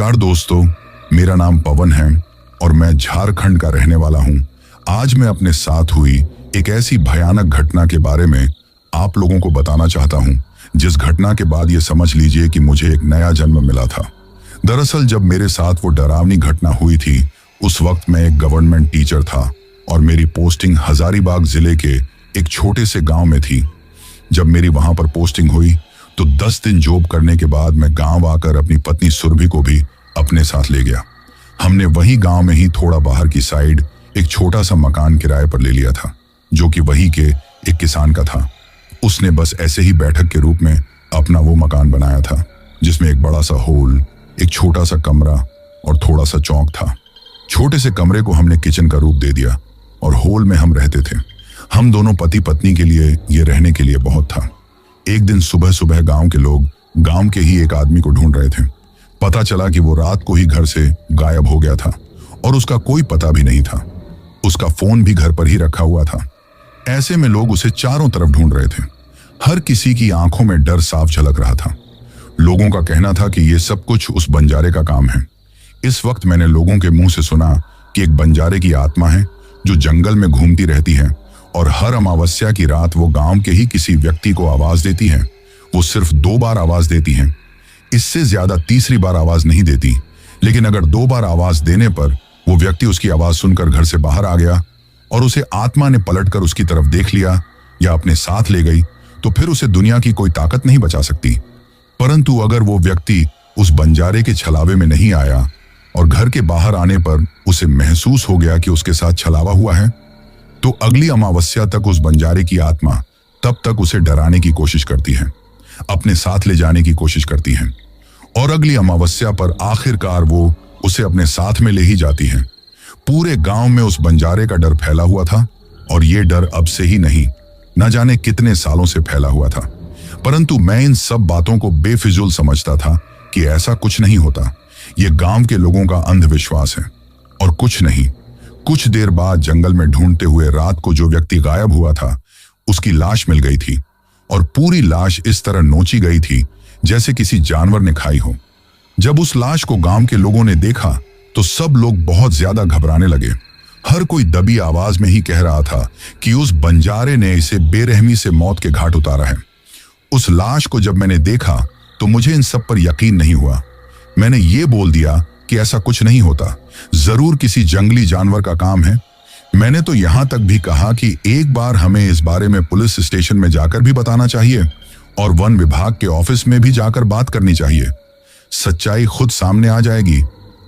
नमस्कार दोस्तों, मेरा नाम पवन है और मैं झारखंड का रहने वाला हूं। आज मैं अपने साथ हुई एक ऐसी भयानक घटना के बारे में आप लोगों को बताना चाहता हूं, जिस घटना के बाद ये समझ लीजिए कि मुझे एक नया जन्म मिला था। दरअसल जब मेरे साथ वो डरावनी घटना हुई थी, उस वक्त मैं एक गवर्नमेंट टीचर था और मेरी पोस्टिंग हजारीबाग जिले के एक छोटे से गाँव में थी। जब मेरी वहां पर पोस्टिंग हुई तो 10 दिन जॉब करने के बाद मैं गांव आकर अपनी पत्नी सुरभि को भी अपने साथ ले गया। हमने वही गांव में ही थोड़ा बाहर की साइड एक छोटा सा मकान किराए पर ले लिया था, जो कि वही के एक किसान का था। उसने बस ऐसे ही बैठक के रूप में अपना वो मकान बनाया था, जिसमें एक बड़ा सा हॉल, एक छोटा सा कमरा और थोड़ा सा चौक था। छोटे से कमरे को हमने किचन का रूप दे दिया और हॉल में हम रहते थे। हम दोनों पति पत्नी के लिए ये रहने के लिए बहुत था। एक दिन सुबह सुबह गांव के लोग गांव के ही एक आदमी को ढूंढ रहे थे। पता चला कि वो रात को ही घर से गायब हो गया था और उसका कोई पता भी नहीं था। उसका फोन भी घर पर ही रखा हुआ था। ऐसे में लोग उसे चारों तरफ ढूंढ रहे थे। हर किसी की आंखों में डर साफ झलक रहा था। लोगों का कहना था कि ये सब कुछ उस बंजारे का काम है। इस वक्त मैंने लोगों के मुंह से सुना कि एक बंजारे की आत्मा है जो जंगल में घूमती रहती है और हर अमावस्या की रात वो गांव के ही किसी व्यक्ति को आवाज देती है। वो सिर्फ 2 बार आवाज देती है, इससे ज्यादा तीसरी बार आवाज नहीं देती। लेकिन अगर 2 बार आवाज देने पर वो व्यक्ति उसकी आवाज सुनकर घर से बाहर आ गया और उसे आत्मा ने पलटकर उसकी तरफ देख लिया या अपने साथ ले गई, तो फिर उसे दुनिया की कोई ताकत नहीं बचा सकती। परंतु अगर वो व्यक्ति उस बंजारे के छलावे में नहीं आया और घर के बाहर आने पर उसे महसूस हो गया कि उसके साथ छलावा हुआ है, तो अगली अमावस्या तक उस बंजारे की आत्मा तब तक उसे डराने की कोशिश करती है, अपने साथ ले जाने की कोशिश करती है और अगली अमावस्या पर आखिरकार वो उसे अपने साथ में ले ही जाती है। पूरे गांव में उस बंजारे का डर फैला हुआ था और ये डर अब से ही नहीं, न जाने कितने सालों से फैला हुआ था। परंतु मैं इन सब बातों को बेफिजूल समझता था कि ऐसा कुछ नहीं होता। ये गांव के लोगों का अंधविश्वास है और कुछ नहीं। कुछ देर बाद जंगल में ढूंढते हुए रात को जो व्यक्ति गायब हुआ था, उसकी लाश मिल गई थी और पूरी लाश इस तरह नोची गई थी जैसे किसी जानवर ने खाई हो। जब उस लाश को गांव के लोगों ने देखा तो सब लोग बहुत ज्यादा घबराने लगे। हर कोई दबी आवाज में ही कह रहा था कि उस बंजारे ने इसे बेरहमी से मौत के घाट उतारा है। उस लाश को जब मैंने देखा तो मुझे इन सब पर यकीन नहीं हुआ। मैंने ये बोल दिया कि ऐसा कुछ नहीं होता, जरूर किसी जंगली जानवर का काम है। मैंने तो यहां तक भी कहा कि एक बार हमें इस बारे में पुलिस स्टेशन में जाकर भी बताना चाहिए और वन विभाग के ऑफिस में भी जाकर बात करनी चाहिए। सच्चाई खुद सामने आ जाएगी।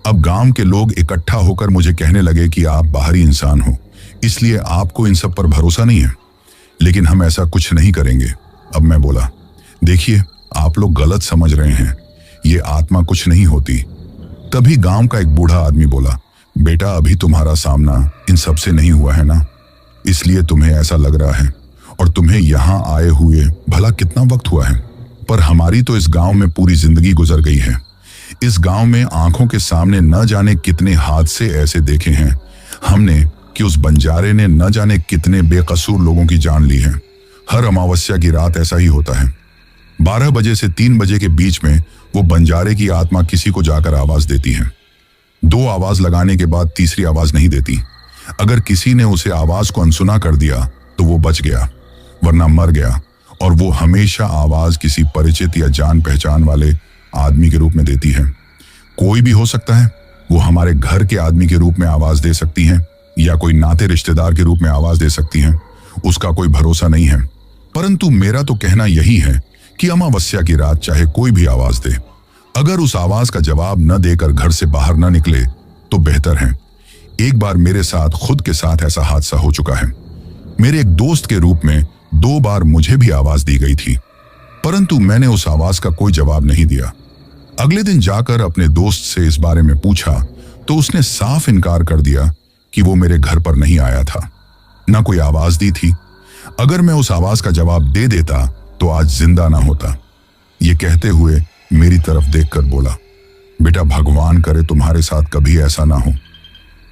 अब गांव के लोग इकट्ठा होकर मुझे कहने लगे कि आप बाहरी इंसान हो, इसलिए आपको इन सब पर भरोसा नहीं है, लेकिन हम ऐसा कुछ नहीं करेंगे। अब मैं बोला, देखिए आप लोग गलत समझ रहे हैं, ये आत्मा कुछ नहीं होती। तभी गांव का एक बूढ़ा आदमी बोला, बेटा अभी तुम्हारा सामना इन सब से नहीं हुआ है ना, इसलिए तुम्हें ऐसा लग रहा है और तुम्हें यहाँ आए हुए भला कितना वक्त हुआ है, पर हमारी तो इस गांव में पूरी जिंदगी गुजर गई है। इस गांव में आंखों के सामने न जाने कितने हादसे ऐसे देखे हैं हमने कि उस बंजारे ने न जाने कितने बेकसूर लोगों की जान ली है। हर अमावस्या की रात ऐसा ही होता है। 12 बजे से 3 बजे के बीच में वो बंजारे की आत्मा किसी को जाकर आवाज देती है। 2 आवाज लगाने के बाद तीसरी आवाज नहीं देती। अगर किसी ने उसे आवाज को अनसुना कर दिया तो वो बच गया, वरना मर गया। और वो हमेशा आवाज किसी परिचित या जान पहचान वाले आदमी के रूप में देती है। कोई भी हो सकता है, वो हमारे घर के आदमी के रूप में आवाज दे सकती है या कोई नाते रिश्तेदार के रूप में आवाज दे सकती है, उसका कोई भरोसा नहीं है। परंतु मेरा तो कहना यही है कि अमावस्या की रात चाहे कोई भी आवाज दे, अगर उस आवाज का जवाब न देकर घर से बाहर न निकले तो बेहतर है। एक बार मेरे साथ खुद के साथ ऐसा हादसा हो चुका है। मेरे एक दोस्त के रूप में 2 बार मुझे भी आवाज दी गई थी, परंतु मैंने उस आवाज का कोई जवाब नहीं दिया। अगले दिन जाकर अपने दोस्त से इस बारे में पूछा तो उसने साफ इनकार कर दिया कि वो मेरे घर पर नहीं आया था, ना कोई आवाज दी थी। अगर मैं उस आवाज का जवाब दे देता तो आज जिंदा ना होता। ये कहते हुए मेरी तरफ देखकर बोला, बेटा भगवान करे तुम्हारे साथ कभी ऐसा ना हो,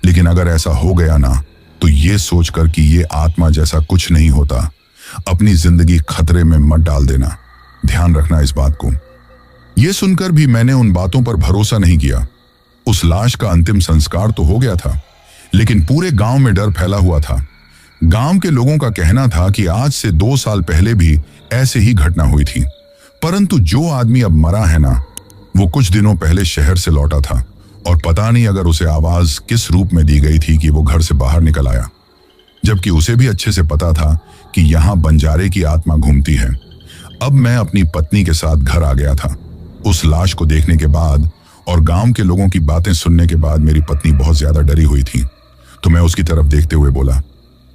लेकिन अगर ऐसा हो गया ना तो ये सोचकर कि ये आत्मा जैसा कुछ नहीं होता, अपनी जिंदगी खतरे में मत डाल देना। ध्यान रखना इस बात को। ये सुनकर भी मैंने उन बातों पर भरोसा नहीं किया। उस लाश का अंतिम संस्कार तो हो गया था, लेकिन पूरे गांव में डर फैला हुआ था। गांव के लोगों का कहना था कि आज से 2 साल पहले भी ऐसे ही घटना हुई थी, परंतु जो आदमी अब मरा है ना, वो कुछ दिनों पहले शहर से लौटा था और पता नहीं अगर उसे आवाज किस रूप में दी गई थी कि वो घर से बाहर निकल आया, जबकि उसे भी अच्छे से पता था कि यहां बंजारे की आत्मा घूमती है। अब मैं अपनी पत्नी के साथ घर आ गया था। उस लाश को देखने के बाद और गांव के लोगों की बातें सुनने के बाद मेरी पत्नी बहुत ज्यादा डरी हुई थी, तो मैं उसकी तरफ देखते हुए बोला,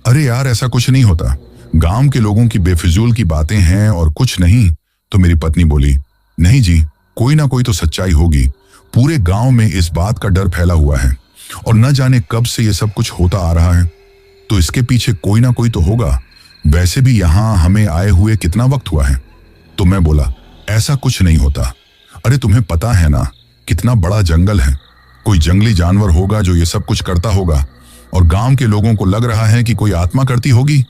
अरे यार, ऐसा कुछ नहीं होता, गांव के लोगों की बेफिजूल की बातें हैं और कुछ नहीं। तो मेरी पत्नी बोली, नहीं जी, कोई ना कोई तो सच्चाई होगी। पूरे गांव में इस बात का डर फैला हुआ है और न जाने कब से ये सब कुछ होता आ रहा है, तो इसके पीछे कोई ना कोई तो होगा। वैसे भी यहां हमें आए हुए कितना वक्त हुआ है। तो मैं बोला, ऐसा कुछ नहीं होता। अरे तुम्हें पता है ना कितना बड़ा जंगल है, कोई जंगली जानवर होगा जो ये सब कुछ करता होगा और गांव के लोगों को लग रहा है कि कोई आत्मा करती होगी।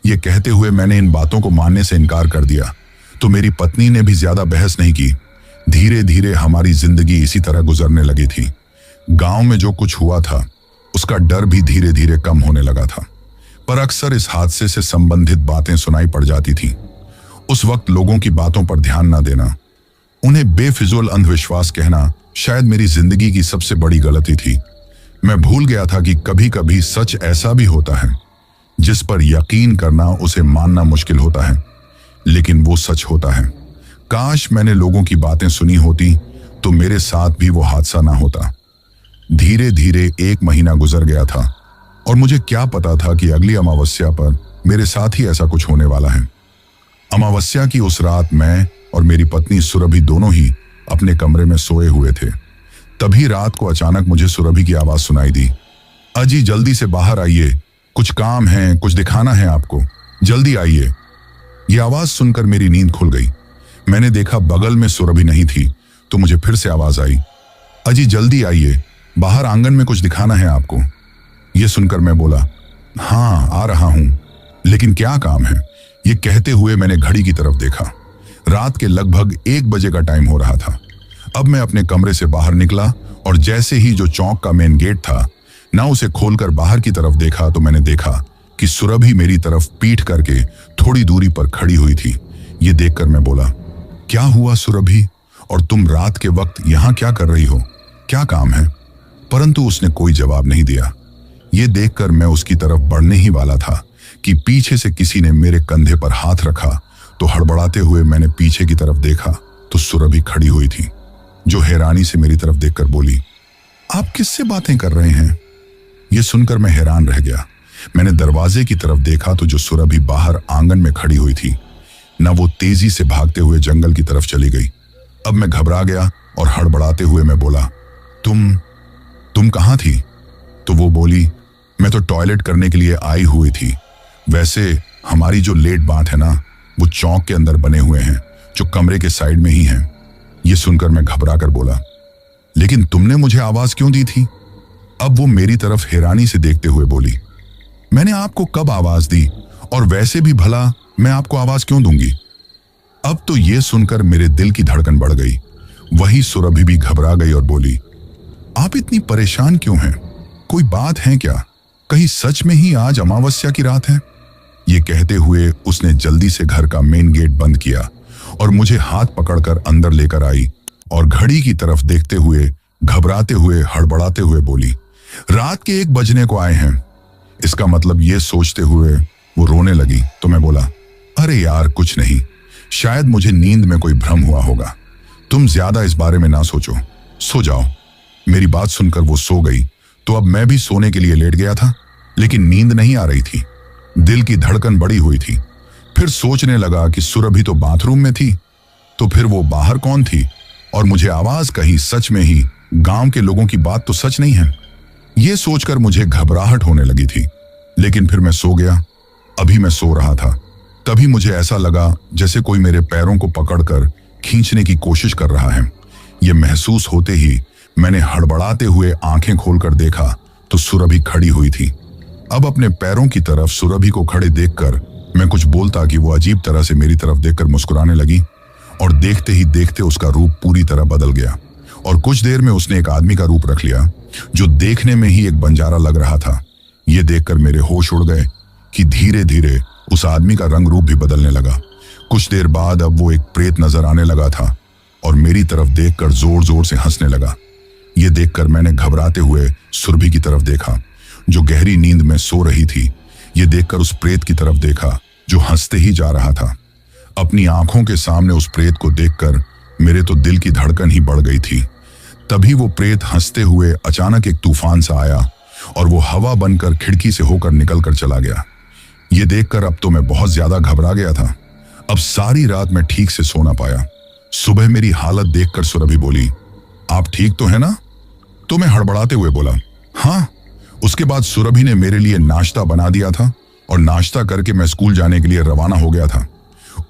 ये कहते हुए मैंने इन बातों को मानने से इनकार कर दिया। तो मेरी पत्नी ने भी ज्यादा बहस नहीं की। धीरे धीरे हमारी जिंदगी इसी तरह गुजरने लगी थी। गांव में जो कुछ हुआ था उसका डर भी धीरे धीरे कम होने लगा था, पर अक्सर इस हादसे से संबंधित बातें सुनाई पड़ जाती थीं। उस वक्त लोगों की बातों पर ध्यान न देना, उन्हें बेफिजूल अंधविश्वास कहना शायद मेरी जिंदगी की सबसे बड़ी गलती थी। मैं भूल गया था कि कभी कभी सच ऐसा भी होता है जिस पर यकीन करना, उसे मानना मुश्किल होता है, लेकिन वो सच होता है। काश मैंने लोगों की बातें सुनी होती तो मेरे साथ भी वो हादसा ना होता। धीरे धीरे 1 महीना गुजर गया था और मुझे क्या पता था कि अगली अमावस्या पर मेरे साथ ही ऐसा कुछ होने वाला है। अमावस्या की उस रात मैं और मेरी पत्नी सुरभि दोनों ही अपने कमरे में सोए हुए थे। तभी रात को अचानक मुझे सुरभि की आवाज सुनाई दी, अजी जल्दी से बाहर आइए, कुछ काम है, कुछ दिखाना है आपको, जल्दी आइए। यह आवाज सुनकर मेरी नींद खुल गई। मैंने देखा बगल में सुरभि नहीं थी, तो मुझे फिर से आवाज आई, अजी जल्दी आइए, बाहर आंगन में कुछ दिखाना है आपको। यह सुनकर मैं बोला, हाँ आ रहा हूं, लेकिन क्या काम है। ये कहते हुए मैंने घड़ी की तरफ देखा। रात के लगभग 1 बजे का टाइम हो रहा था। अब मैं अपने कमरे से बाहर निकला और जैसे ही जो चौक का मेन गेट था ना, उसे खोलकर बाहर की तरफ देखा तो मैंने देखा कि सुरभि मेरी तरफ पीठ करके थोड़ी दूरी पर खड़ी हुई थी। ये देखकर मैं बोला, क्या हुआ सुरभि, और तुम रात के वक्त यहां क्या कर रही हो, क्या काम है। परंतु उसने कोई जवाब नहीं दिया। ये देखकर मैं उसकी तरफ बढ़ने ही वाला था कि पीछे से किसी ने मेरे कंधे पर हाथ रखा। तो हड़बड़ाते हुए मैंने पीछे की तरफ देखा तो सुरभि खड़ी हुई थी, जो हैरानी से मेरी तरफ देखकर बोली, आप किससे बातें कर रहे हैं। यह सुनकर मैं हैरान रह गया। मैंने दरवाजे की तरफ देखा तो जो सुरभि बाहर आंगन में खड़ी हुई थी ना, वो तेजी से भागते हुए जंगल की तरफ चली गई। अब मैं घबरा गया और हड़बड़ाते हुए मैं बोला, तुम कहां थी। तो वो बोली, मैं तो टॉयलेट करने के लिए आई हुई थी। वैसे हमारी जो लेट बात है ना, वो चौक के अंदर बने हुए हैं, जो कमरे के साइड में ही हैं। ये सुनकर मैं घबरा कर बोला, लेकिन तुमने मुझे आवाज क्यों दी थी। अब वो मेरी तरफ हैरानी से देखते हुए बोली, मैंने आपको कब आवाज दी, और वैसे भी भला मैं आपको आवाज क्यों दूंगी। अब तो ये सुनकर मेरे दिल की धड़कन बढ़ गई। वही सुरभि भी घबरा गई और बोली, आप इतनी परेशान क्यों हैं, कोई बात है क्या, कहीं सच में ही आज अमावस्या की रात है। ये कहते हुए उसने जल्दी से घर का मेन गेट बंद किया और मुझे हाथ पकड़कर अंदर लेकर आई और घड़ी की तरफ देखते हुए, घबराते हुए, हड़बड़ाते हुए बोली, रात के 1 बजने को आए हैं। इसका मतलब ये सोचते हुए वो रोने लगी। तो मैं बोला, अरे यार कुछ नहीं, शायद मुझे नींद में कोई भ्रम हुआ होगा, तुम ज्यादा इस बारे में ना सोचो, सो जाओ। मेरी बात सुनकर वो सो गई। तो अब मैं भी सोने के लिए लेट गया था, लेकिन नींद नहीं आ रही थी। दिल की धड़कन बढ़ी हुई थी। फिर सोचने लगा कि सुरभि तो बाथरूम में थी, तो फिर वो बाहर कौन थी, और मुझे आवाज कहीं सच में ही गांव के लोगों की बात तो सच नहीं है। ये सोचकर मुझे घबराहट होने लगी थी, लेकिन फिर मैं सो गया। अभी मैं सो रहा था, तभी मुझे ऐसा लगा जैसे कोई मेरे पैरों को पकड़कर खींचने की कोशिश कर रहा है। यह महसूस होते ही मैंने हड़बड़ाते हुए आंखें खोलकर देखा तो सुरभि खड़ी हुई थी। अब अपने पैरों की तरफ सुरभि को खड़े देखकर मैं कुछ बोलता कि वो अजीब तरह से मेरी तरफ देखकर मुस्कुराने लगी और देखते ही देखते उसका रूप पूरी तरह बदल गया और कुछ देर में उसने एक आदमी का रूप रख लिया जो देखने में ही एक बंजारा लग रहा था। ये देखकर मेरे होश उड़ गए कि धीरे धीरे उस आदमी का रंग रूप भी बदलने लगा। कुछ देर बाद अब वो एक प्रेत नजर आने लगा था और मेरी तरफ देखकर जोर जोर से हंसने लगा। ये देखकर मैंने घबराते हुए सुरभि की तरफ देखा जो गहरी नींद में सो रही थी। ये देखकर उस प्रेत की तरफ देखा जो हंसते ही जा रहा था। अपनी आंखों के सामने उस प्रेत को देखकर मेरे तो दिल की धड़कन ही बढ़ गई थी। तभी वो प्रेत हंसते हुए अचानक एक तूफान सा आया और वो हवा बनकर खिड़की से होकर निकल कर चला गया। ये देखकर अब तो मैं बहुत ज्यादा घबरा गया था। अब सारी रात मैं ठीक से सो ना पाया। सुबह मेरी हालत देखकर सुरभि बोली, आप ठीक तो है ना? तो मैं हड़बड़ाते हुए बोला, हाँ। उसके बाद सुरभि ने मेरे लिए नाश्ता बना दिया था और नाश्ता करके मैं स्कूल जाने के लिए रवाना हो गया था।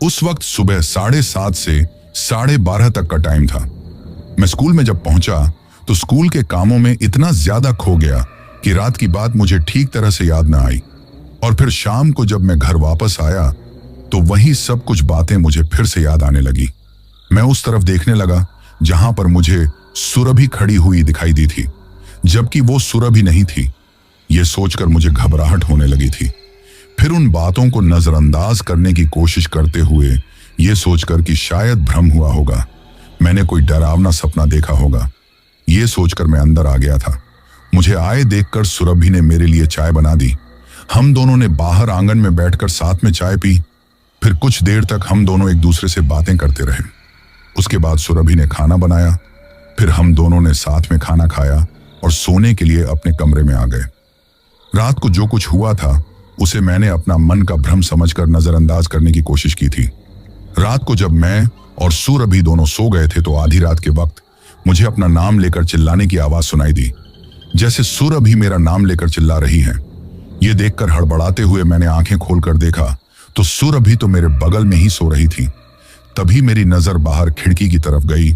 उस वक्त सुबह 7:30 से 12:30 तक का टाइम था। मैं स्कूल में जब पहुंचा तो स्कूल के कामों में इतना ज्यादा खो गया कि रात की बात मुझे ठीक तरह से याद ना आई। और फिर शाम को जब मैं घर वापस आया तो वही सब कुछ बातें मुझे फिर से याद आने लगी। मैं उस तरफ देखने लगा जहां पर मुझे सुरभि खड़ी हुई दिखाई दी थी, जबकि वो सुरभि नहीं थी। ये सोचकर मुझे घबराहट होने लगी थी। फिर उन बातों को नजरअंदाज करने की कोशिश करते हुए ये सोचकर कि शायद भ्रम हुआ होगा, मैंने कोई डरावना सपना देखा होगा, ये सोचकर मैं अंदर आ गया था। मुझे आए देखकर सुरभि ने मेरे लिए चाय बना दी। हम दोनों ने बाहर आंगन में बैठकर साथ में चाय पी। फिर कुछ देर तक हम दोनों एक दूसरे से बातें करते रहे। उसके बाद सुरभि ने खाना बनाया। फिर हम दोनों ने साथ में खाना खाया और सोने के लिए अपने कमरे में आ गए। रात को जो कुछ हुआ था उसे मैंने अपना मन का भ्रम समझकर नजरअंदाज करने की कोशिश की थी। रात को जब मैं और सुरभि दोनों सो गए थे तो आधी रात के वक्त मुझे अपना नाम लेकर चिल्लाने की आवाज सुनाई दी, जैसे सुरभि मेरा नाम लेकर चिल्ला रही हैं। ये देखकर हड़बड़ाते हुए मैंने आंखें खोलकर देखा तो सुरभि तो मेरे बगल में ही सो रही थी। तभी मेरी नजर बाहर खिड़की की तरफ गई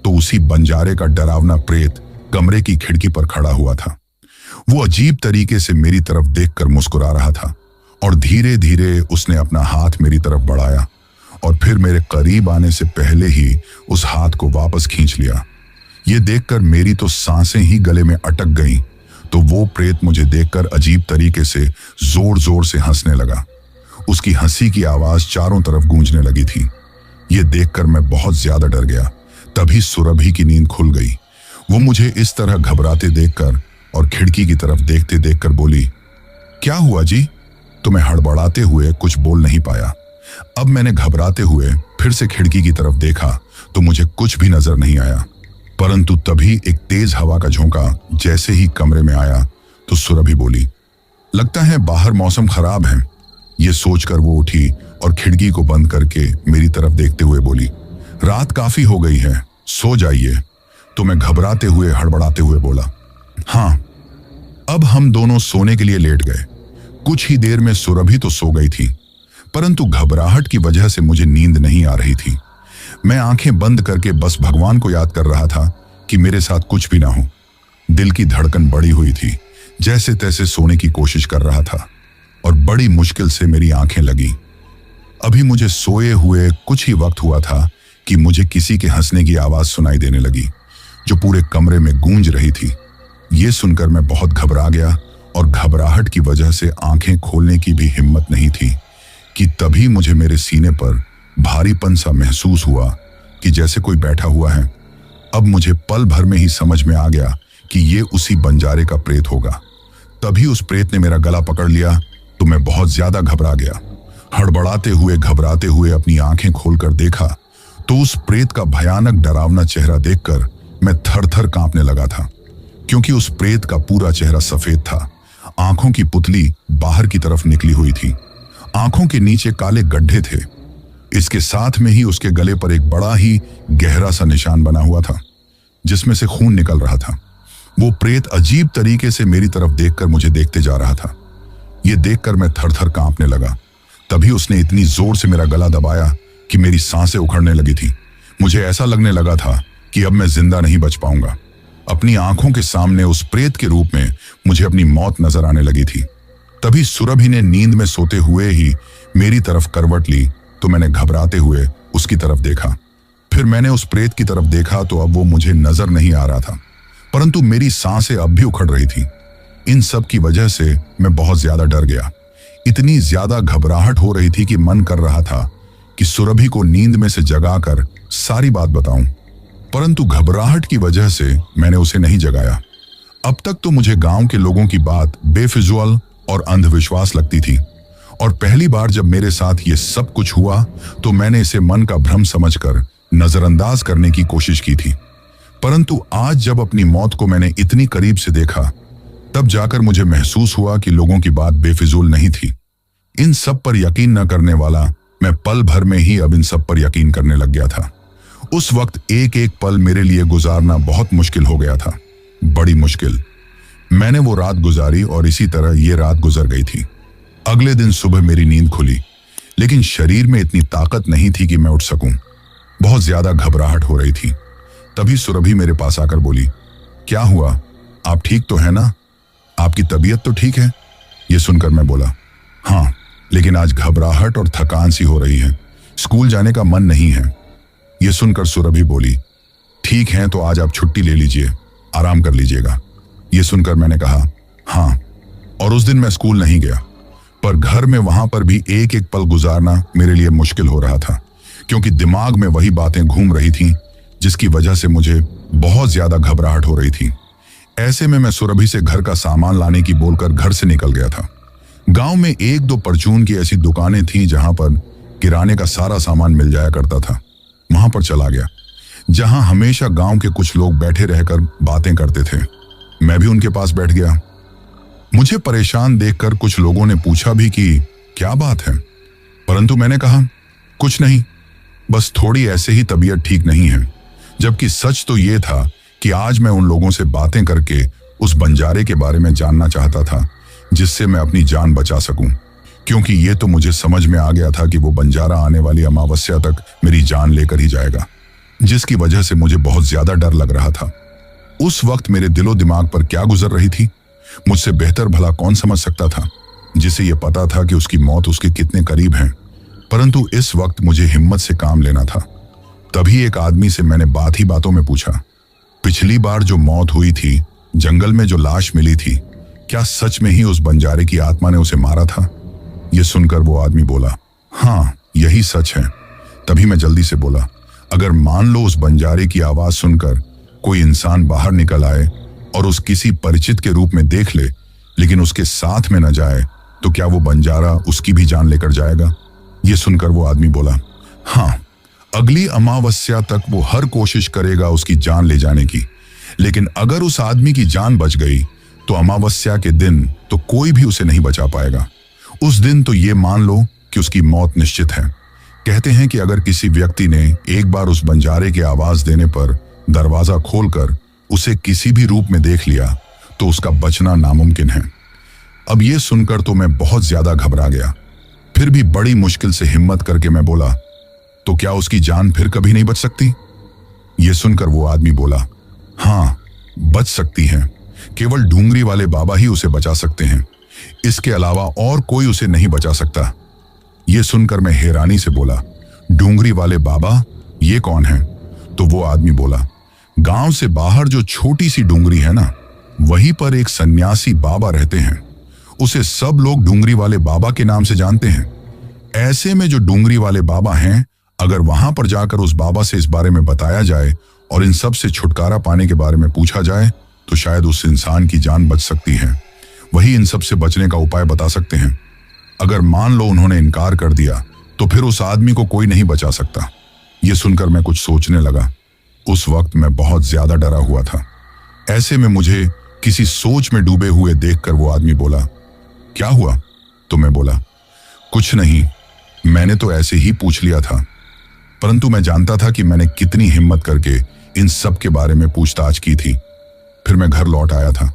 तो उसी बंजारे का डरावना प्रेत कमरे की खिड़की पर खड़ा हुआ था। वो अजीब तरीके से मेरी तरफ देखकर मुस्कुरा रहा था और धीरे धीरे उसने अपना हाथ मेरी तरफ बढ़ाया और फिर मेरे करीब आने से पहले ही उस हाथ को वापस खींच लिया। ये देखकर मेरी तो सांसें ही गले में अटक गईं। तो वो प्रेत मुझे देखकर अजीब तरीके से जोर जोर से हंसने लगा। उसकी हंसी की आवाज चारों तरफ गूंजने लगी थी। ये देखकर मैं बहुत ज्यादा डर गया। तभी सुरभि की नींद खुल गई। वो मुझे इस तरह घबराते देखकर और खिड़की की तरफ देखते देखकर बोली, क्या हुआ जी? तो मैं हड़बड़ाते हुए कुछ बोल नहीं पाया। अब मैंने घबराते हुए फिर से खिड़की की तरफ देखा तो मुझे कुछ भी नजर नहीं आया, परंतु तभी एक तेज हवा का झोंका जैसे ही कमरे में आया तो सुरभि बोली, लगता है बाहर मौसम खराब है। ये सोचकर वो उठी और खिड़की को बंद करके मेरी तरफ देखते हुए बोली, रात काफी हो गई है, सो जाइए। तो मैं घबराते हुए हड़बड़ाते हुए बोला, हाँ। अब हम दोनों सोने के लिए लेट गए। कुछ ही देर में सुरभि तो सो गई थी, परंतु घबराहट की वजह से मुझे नींद नहीं आ रही थी। मैं आंखें बंद करके बस भगवान को याद कर रहा था कि मेरे साथ कुछ भी ना हो। दिल की धड़कन बढ़ी हुई थी, जैसे तैसे सोने की कोशिश कर रहा था और बड़ी मुश्किल से मेरी आंखें लगी। अभी मुझे सोए हुए कुछ ही वक्त हुआ था कि मुझे किसी के हंसने की आवाज सुनाई देने लगी जो पूरे कमरे में गूंज रही थी। ये सुनकर मैं बहुत घबरा गया और घबराहट की वजह से आंखें खोलने की भी हिम्मत नहीं थी कि तभी मुझे मेरे सीने पर भारीपन सा महसूस हुआ कि जैसे कोई बैठा हुआ है। अब मुझे पल भर में ही समझ में आ गया कि ये उसी बंजारे का प्रेत होगा। तभी उस प्रेत ने मेरा गला पकड़ लिया तो मैं बहुत ज्यादा घबरा गया। घबराते हुए अपनी आंखें खोलकर देखा तो उस प्रेत का भयानक डरावना चेहरा देखकर मैं थर-थर कांपने लगा था, क्योंकि उस प्रेत का पूरा चेहरा सफेद था। आंखों की पुतली बाहर की तरफ निकली हुई थी। आंखों के नीचे काले गड्ढे थे। इसके साथ में ही उसके गले पर एक बड़ा ही गहरा सा निशान बना हुआ था जिसमें से खून निकल रहा था। वो प्रेत अजीब तरीके से मेरी तरफ देखकर मुझे देखते जा रहा था। ये देखकर मैं थर-थर कांपने लगा। तभी उसने इतनी जोर से मेरा गला दबाया कि मेरी सांसें उखड़ने लगी थी। मुझे ऐसा लगने लगा था कि अब मैं जिंदा नहीं बच पाऊंगा। अपनी आंखों के सामने उस प्रेत के रूप में मुझे अपनी मौत नजर आने लगी थी। तभी सुरभि ने नींद में सोते हुए ही मेरी तरफ करवट ली तो मैंने घबराते हुए उसकी तरफ देखा फिर मैंने उस प्रेत की तरफ देखा तो अब वो मुझे नजर नहीं आ रहा था, परंतु मेरी सांसें अब भी उखड़ रही थी। इन सब की वजह से मैं बहुत ज्यादा डर गया। इतनी ज्यादा घबराहट हो रही थी कि मन कर रहा था कि सुरभि को नींद में से जगाकर सारी बात बताऊं, परंतु घबराहट की वजह से मैंने उसे नहीं जगाया। अब तक तो मुझे गांव के लोगों की बात बेफिजूल और अंधविश्वास लगती थी, और पहली बार जब मेरे साथ ये सब कुछ हुआ तो मैंने इसे मन का भ्रम समझकर नजरअंदाज करने की कोशिश की थी। परंतु आज जब अपनी मौत को मैंने इतनी करीब से देखा, तब जाकर मुझे महसूस हुआ कि लोगों की बात बेफिजूल नहीं थी। इन सब पर यकीन न करने वाला मैं पल भर में ही अब इन सब पर यकीन करने लग गया था। उस वक्त एक एक पल मेरे लिए गुजारना बहुत मुश्किल हो गया था, बड़ी मुश्किल। मैंने वो रात गुजारी और इसी तरह ये रात गुजर गई थी। अगले दिन सुबह मेरी नींद खुली, लेकिन शरीर में इतनी ताकत नहीं थी कि मैं उठ सकूं। बहुत ज्यादा घबराहट हो रही थी। तभी सुरभि मेरे पास आकर बोली, क्या हुआ, आप ठीक तो है ना? आपकी तबीयत तो ठीक है? ये सुनकर मैं बोला, हाँ, लेकिन आज घबराहट और थकान सी हो रही है, स्कूल जाने का मन नहीं है। ये सुनकर सुरभि बोली, ठीक है तो आज आप छुट्टी ले लीजिए, आराम कर लीजिएगा। ये सुनकर मैंने कहा, हाँ। और उस दिन मैं स्कूल नहीं गया, पर घर में वहां पर भी एक एक पल गुजारना मेरे लिए मुश्किल हो रहा था, क्योंकि दिमाग में वही बातें घूम रही थीं जिसकी वजह से मुझे बहुत ज्यादा घबराहट हो रही थी। ऐसे में मैं सुरभि से घर का सामान लाने की बोलकर घर से निकल गया था। गांव में एक दो परचून की ऐसी दुकानें थीं जहां पर किराने का सारा सामान मिल जाया करता था। वहां पर चला गया, जहां हमेशा गांव के कुछ लोग बैठे रहकर बातें करते थे। मैं भी उनके पास बैठ गया। मुझे परेशान देखकर कुछ लोगों ने पूछा भी कि क्या बात है, परंतु मैंने कहा, कुछ नहीं, बस थोड़ी ऐसे ही तबीयत ठीक नहीं है। जबकि सच तो ये था कि आज मैं उन लोगों से बातें करके उस बंजारे के बारे में जानना चाहता था, जिससे मैं अपनी जान बचा सकूं, क्योंकि ये तो मुझे समझ में आ गया था कि वो बंजारा आने वाली अमावस्या तक मेरी जान लेकर ही जाएगा, जिसकी वजह से मुझे बहुत ज्यादा डर लग रहा था। उस वक्त मेरे दिलो दिमाग पर क्या गुजर रही थी, मुझसे बेहतर भला कौन समझ सकता था, जिसे ये पता था कि उसकी मौत उसके कितने करीब है। परंतु इस वक्त मुझे हिम्मत से काम लेना था। तभी एक आदमी से मैंने बात ही बातों में पूछा, पिछली बार जो मौत हुई थी, जंगल में जो लाश मिली थी, क्या सच में ही उस बंजारे की आत्मा ने उसे मारा था? यह सुनकर वो आदमी बोला, हाँ, यही सच है। तभी मैं जल्दी से बोला, अगर मान लो उस बंजारे की आवाज सुनकर कोई इंसान बाहर निकल आए और उस किसी परिचित के रूप में देख ले, लेकिन उसके साथ में न जाए, तो क्या वो बंजारा उसकी भी जान लेकर जाएगा? ये सुनकर वो आदमी बोला, हाँ, अगली अमावस्या तक वो हर कोशिश करेगा उसकी जान ले जाने की, लेकिन अगर उस आदमी की जान बच गई तो अमावस्या के दिन तो कोई भी उसे नहीं बचा पाएगा। उस दिन तो ये मान लो कि उसकी मौत निश्चित है। कहते हैं कि अगर किसी व्यक्ति ने एक बार उस बंजारे की आवाज देने पर दरवाजा खोलकर उसे किसी भी रूप में देख लिया तो उसका बचना नामुमकिन है। अब ये सुनकर तो मैं बहुत ज्यादा घबरा गया। फिर भी बड़ी मुश्किल से हिम्मत करके मैं बोला, तो क्या उसकी जान फिर कभी नहीं बच सकती? ये सुनकर वो आदमी बोला, हाँ, बच सकती है, केवल ढूंगरी वाले बाबा ही उसे बचा सकते हैं, इसके अलावा और कोई उसे नहीं बचा सकता। ये सुनकर मैं हैरानी से बोला, ढूंगरी वाले बाबा, ये कौन है? तो वो आदमी बोला, गांव से बाहर जो छोटी सी डूंगरी है ना, वहीं पर एक सन्यासी बाबा रहते हैं। उसे सब लोग डूंगरी वाले बाबा के नाम से जानते हैं। ऐसे में जो डूंगरी वाले बाबा हैं, अगर वहां पर जाकर उस बाबा से इस बारे में बताया जाए और इन सब से छुटकारा पाने के बारे में पूछा जाए, तो शायद उस इंसान की जान बच सकती है। वही इन सब से बचने का उपाय बता सकते हैं। अगर मान लो उन्होंने इनकार कर दिया, तो फिर उस आदमी को कोई नहीं बचा सकता। ये सुनकर मैं कुछ सोचने लगा। उस वक्त मैं बहुत ज्यादा डरा हुआ था। ऐसे में मुझे किसी सोच में डूबे हुए देखकर वो आदमी बोला, क्या हुआ? तो मैं बोला, कुछ नहीं, मैंने तो ऐसे ही पूछ लिया था। परंतु मैं जानता था कि मैंने कितनी हिम्मत करके इन सब के बारे में पूछताछ की थी। फिर मैं घर लौट आया था।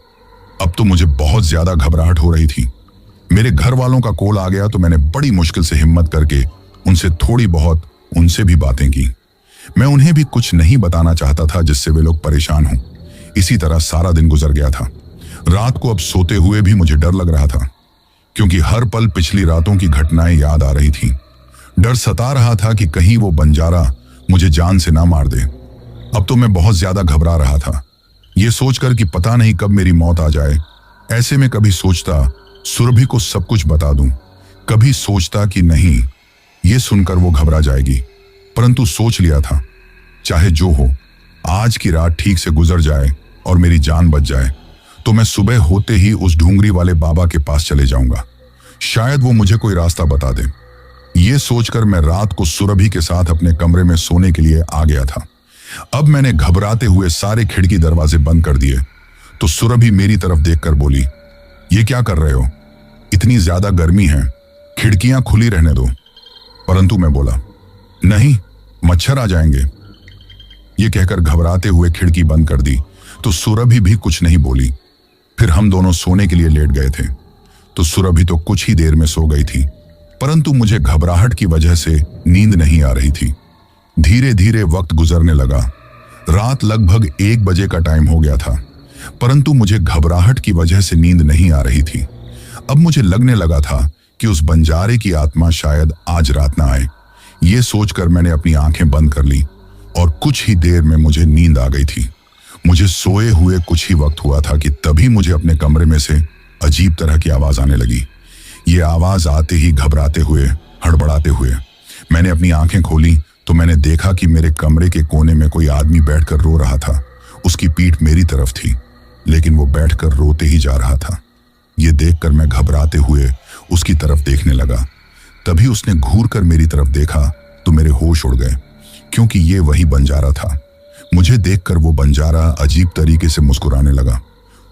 अब तो मुझे बहुत ज्यादा घबराहट हो रही थी। मेरे घर वालों का कॉल आ गया तो मैंने बड़ी मुश्किल से हिम्मत करके उनसे थोड़ी बहुत उनसे भी बातें की। मैं उन्हें भी कुछ नहीं बताना चाहता था जिससे वे लोग परेशान हों। इसी तरह सारा दिन गुजर गया था। रात को अब सोते हुए भी मुझे डर लग रहा था, क्योंकि हर पल पिछली रातों की घटनाएं याद आ रही थी। डर सता रहा था कि कहीं वो बंजारा मुझे जान से ना मार दे। अब तो मैं बहुत ज्यादा घबरा रहा था, ये सोचकर कि पता नहीं कब मेरी मौत आ जाए। ऐसे में कभी सोचता सुरभि को सब कुछ बता दूं, कभी सोचता कि नहीं, ये सुनकर वो घबरा जाएगी। परंतु सोच लिया था, चाहे जो हो, आज की रात ठीक से गुजर जाए और मेरी जान बच जाए तो मैं सुबह होते ही उस ढूंगरी वाले बाबा के पास चले जाऊंगा। शायद वो मुझे कोई रास्ता बता दे। ये सोचकर मैं रात को सुरभि के साथ अपने कमरे में सोने के लिए आ गया था। अब मैंने घबराते हुए सारे खिड़की दरवाजे बंद कर दिए तो सुरभि मेरी तरफ देखकर बोली, ये क्या कर रहे हो? इतनी ज्यादा गर्मी है, खिड़कियां खुली रहने दो। परंतु मैं बोला, नहीं, मच्छर आ जाएंगे। ये कहकर घबराते हुए खिड़की बंद कर दी तो सुरभि भी कुछ नहीं बोली। फिर हम दोनों सोने के लिए लेट गए थे तो सुरभि तो कुछ ही देर में सो गई थी, परंतु मुझे घबराहट की वजह से नींद नहीं आ रही थी। धीरे धीरे वक्त गुजरने लगा। रात लगभग 1 बजे का टाइम हो गया था, परंतु मुझे घबराहट की वजह से नींद नहीं आ रही थी। अब मुझे लगने लगा था कि उस बंजारे की आत्मा शायद आज रात ना आए। ये सोचकर मैंने अपनी आंखें बंद कर ली और कुछ ही देर में मुझे नींद आ गई थी। मुझे सोए हुए कुछ ही वक्त हुआ था कि तभी मुझे अपने कमरे में से अजीब तरह की आवाज आने लगी। ये आवाज आते ही घबराते हुए, हड़बड़ाते हुए मैंने अपनी आंखें खोली तो मैंने देखा कि मेरे कमरे के कोने में कोई आदमी बैठकर रो रहा था। उसकी पीठ मेरी तरफ थी, लेकिन वो बैठकर रोते ही जा रहा था। ये देखकर मैं घबराते हुए उसकी तरफ देखने लगा। तभी उसने घूर कर मेरी तरफ देखा तो मेरे होश उड़ गए, क्योंकि ये वही बंजारा था। मुझे देखकर वो बंजारा अजीब तरीके से मुस्कुराने लगा।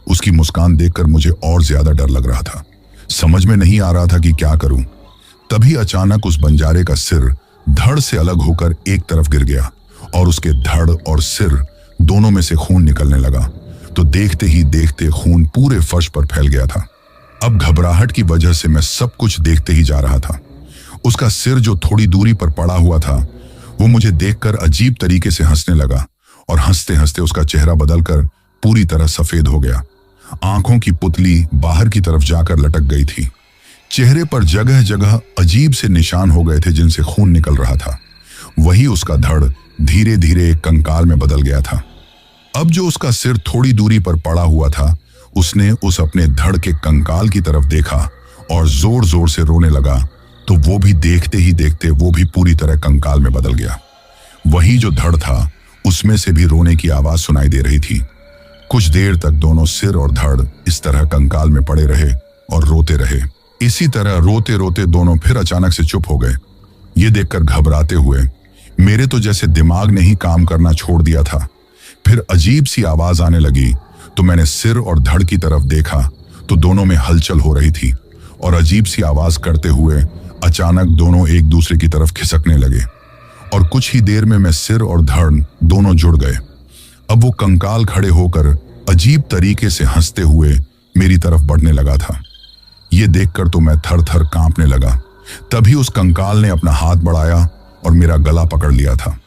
उसकी मुस्कान देखकर मुझे और ज्यादा डर लग रहा था। समझ में नहीं आ रहा था कि क्या करूं। तभी अचानक उस बंजारे का सिर धड़ से अलग होकर एक तरफ गिर गया और उसके धड़ और सिर दोनों में से खून निकलने लगा। तो देखते ही देखते खून पूरे फर्श पर फैल गया था। अब घबराहट की वजह से मैं सब कुछ देखते ही जा रहा था। उसका सिर जो थोड़ी दूरी पर पड़ा हुआ था, वो मुझे देखकर अजीब तरीके से हंसने लगा और हंसते हंसते उसका चेहरा बदलकर पूरी तरह सफेद हो गया। आंखों की पुतली बाहर की तरफ जाकर लटक गई थी। चेहरे पर जगह जगह अजीब से निशान हो गए थे जिनसे खून निकल रहा था। वही उसका धड़ धीरे धीरे एक कंकाल में बदल गया था। अब जो उसका सिर थोड़ी दूरी पर पड़ा हुआ था, उसने उस अपने धड़ के कंकाल की तरफ देखा और जोर जोर से रोने लगा। तो वो भी देखते ही देखते वो भी पूरी तरह कंकाल में बदल गया। वही जो धड़ था, उसमें से भी रोने की आवाज सुनाई दे रही थी। कुछ देर तक दोनों सिर और धड़ इस तरह कंकाल में पड़े रहे और रोते रहे। इसी तरह रोते रोते दोनों फिर अचानक से चुप हो गए। ये देखकर घबराते हुए मेरे तो जैसे दिमाग ने ही काम करना छोड़ दिया था। फिर अजीब सी आवाज आने लगी तो मैंने सिर और धड़ की तरफ देखा तो दोनों में हलचल हो रही थी और अजीब सी आवाज करते हुए अचानक दोनों एक दूसरे की तरफ खिसकने लगे और कुछ ही देर में मैं सिर और धड़ दोनों जुड़ गए। अब वो कंकाल खड़े होकर अजीब तरीके से हंसते हुए मेरी तरफ बढ़ने लगा था। ये देखकर तो मैं थर थर कांपने लगा। तभी उस कंकाल ने अपना हाथ बढ़ाया और मेरा गला पकड़ लिया था।